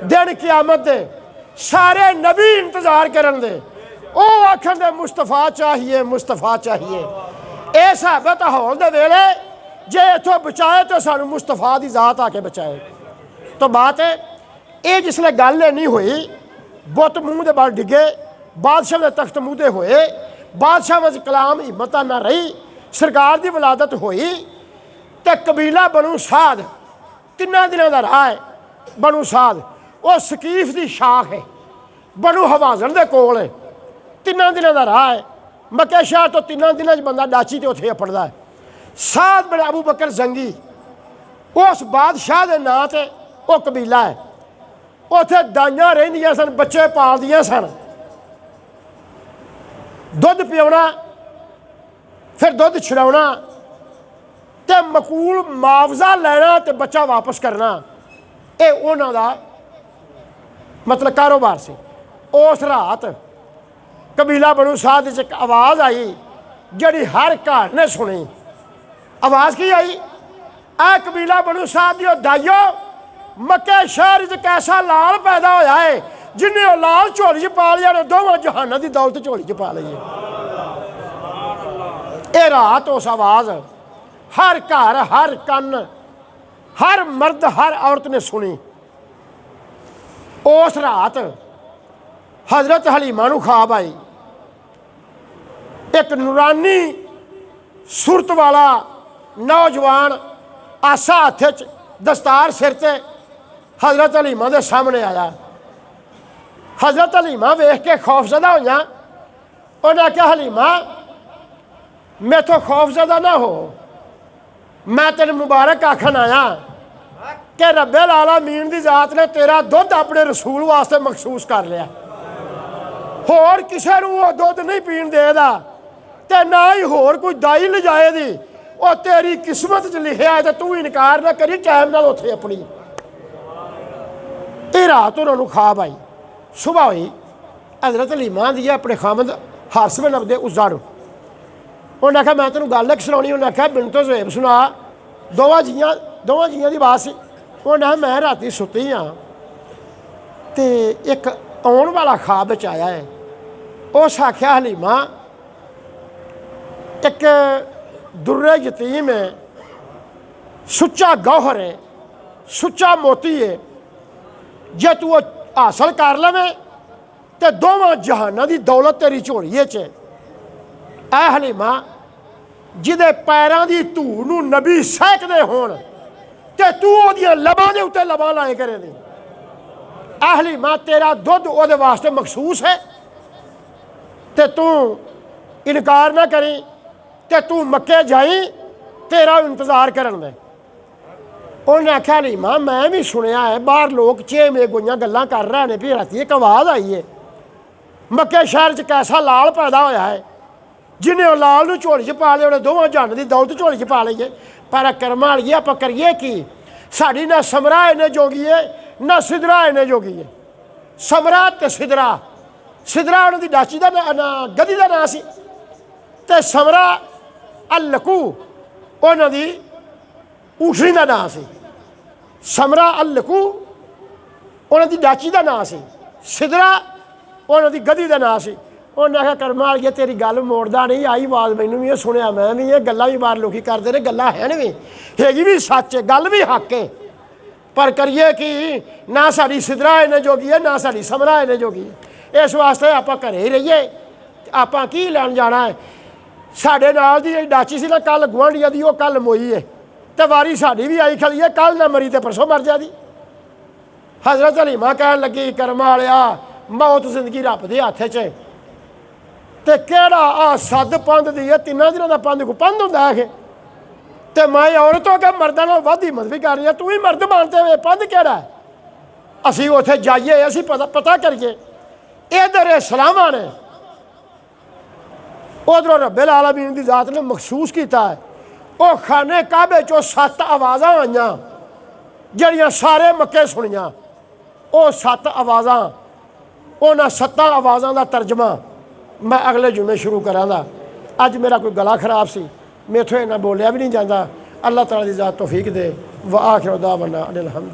S1: दिन क़यामत दे सारे नबी इंतजार करन दे, वो आखन दे मुस्तफा चाहिए, मुस्तफा चाहिए। ये साहबत हौल दे वेले जे इथों बचाए तो सानू मुस्तफा की जात आके बचाए। तो बात है ये जिसले गल नहीं हुई, बुत मूँह के बल डिगे, बादशाह के तख्त मूँह होए, बादशाह में कलाम हिम्मत ना रही, सरकार की विलादत हुई तो कबीला बनू साध 3 दिनों का राह है। बनू साध वो सकीफ की शाख है, बनू हवाजन के कोल है। 3 दिनों का राह है। मक्के शहर तो 3 दिनों बंदा डाची तो उत्थे अपड़दा है। साध बिन अबू बकर जंगी उस बादशाह के नाँ से वो कबीला है। उत्थे दाइयां रहिंदियां सन, बच्चे पालदियां सन, दुध पियाना, फिर दुध छड़ाउणा ते मकूल मुआवजा लेना ते बच्चा वापस करना, ये उन्हां दा मतलब कारोबार से। उस रात कबीला बनू साध च एक आवाज़ आई जिहड़ी हर घर ने सुनी। आवाज़ की आई? आ कबीला बनू साध दियो दाइयो, मक्के शहर च कैसा लाल पैदा होया है जिन्हें वो लाल झोली च पा लिया ने दोवां जहानां की दौलत झोली च पा ली है। ये रात उस आवाज़ हर घर, हर कन, हर मर्द, हर औरत ने सुनी। उस रात हजरत हलीमा नूं ख्वाब आई, एक नूरानी सूरत वाला नौजवान आसा हथ च, दस्तार सिर ते हजरत हलीमा के सामने आया। हजरत हलीमा वेख के खौफजदा होइयां। उन्हें आख्या हलीमा मैथों खौफजदा ना हो, मैं तेन मुबारक आखन आया कि रब्बे आलमीन की जात ने तेरा दुध अपने रसूल वास्ते मखसूस कर लिया। होर किसी नूं वो दुध नहीं पीण देगा ते ना ही होर कोई दाई लिजाए दी। वो तेरी किस्मत च लिखिया है तो तू इनकार ना करी, टाइम नाल उत्थे अपनी। ये रात उन्होंने ख्वाब आई। सुबह हुई, हजरत हलीमा दी अपने खामद हारिस बिन अब्दे उज़्ज़ा नूं। उन्हें आख्या मैं तेन गल एक सुनानी। उन्हें आख्या बिनतो ज़ुहैब सुना। दोवां जियां की बात सी। उन्हें आख्या मैं राती सुती हाँ तो एक आने वाला ख्वाब च आया है। उस आख्या हलीमा एक दुर्रे यतीम है, सुच्चा गौहर है, सुच्चा मोती है, जे तू हासिल कर लवे तो दोवां जहानां की दौलत तेरी झोली च। ऐ हलीमा जिदे पैरां की धूड़ नूं नबी सहकदे होण ते तू ओहदियां लबां दे उत्ते लबां लाए करे दी। ऐ हलीमा तेरा दुध ओहदे वास्ते मखसूस है ते तू इनकार ना करी ते तू मक्के जाई, तेरा इंतजार करन दे। उन्हें आख्या हलीमा मैं भी सुनिया है बाहर लोग चेमे गोइयां गल्लां कर रहे हैं भी राती एक आवाज़ आई है मक्के शहर च कैसा लाल पैदा होया है जिन्हें लाल नूं झोली च पा लिया, उन्हें दोवां जहानां की दौलत झोली च पा ली है। पर कर्मां वालिए आपां करिए की? साड़ी ना समरा इन्ने जोगी है ना सिदरा इन्ने जोगी है। समरा ते सिदरा, सिदरा उन्होंने डाची का ना गधी का नाम सी, ते समरा अल्लकू उन्होंने ऊठनी का नाम सी। समरा अल्लकू उन्होंने डाची का नाम सी, सिदरा उन्होंने गधी का नाम सी। उन्हें आखिया कर्मा वालिया तेरी गल मोड़दा नहीं, आई आवाज़ मैनू भी सुनिया मैं भी, ये गल्लां भी बार लोग करते रहे, गल्लां है भी हैगी भी सच है, गल भी हक है, पर करिए कि ना साड़ी सिदरा इन्ने जोगी है ना साड़ी समरा इन्ने जोगी है। इस वास्ते आप घरे ही रहिए, आप की लैन जाना है। साढ़े नाल दी डाची सी ना कल गुआंढिया दी, वो कल मोई है, तो वारी साड़ी भी आई खड़ी है, कल ना मरी तो परसों मर जाती। हजरत हलीमा कह लगी कर्मा वालिया मौत जिंदगी रब के हथ च, तो केड़ा आ सद पंध दी है, 3 दिनों का पंध को पंध होंदा है। तो मैं औरत हो के मर्दां नाल वध हिम्मत भी कर रही है, तू ही मर्द मानते हुए पंध केड़ा है। असी उत्थे जाइए, असी पता करिए। इधर सलामा ने उधरों रब्बुल आलमीन की जात ने महसूस किया है। वह खाने काबे चो 7 आवाज़ां आईयां जड़ियां सारे मक्के सुनिया। वो 7 आवाज़ां, उन्होंने 7 आवाज़ों का तर्जमा मैं अगले जुमे शुरू कराँगा। अज मेरा कोई गला खराब सी, मेथों इन्ना बोलिया भी नहीं जाता। अल्लाह ताला दी ज़ात तौफीक दे। व आखिर दावना अनिल हम्द।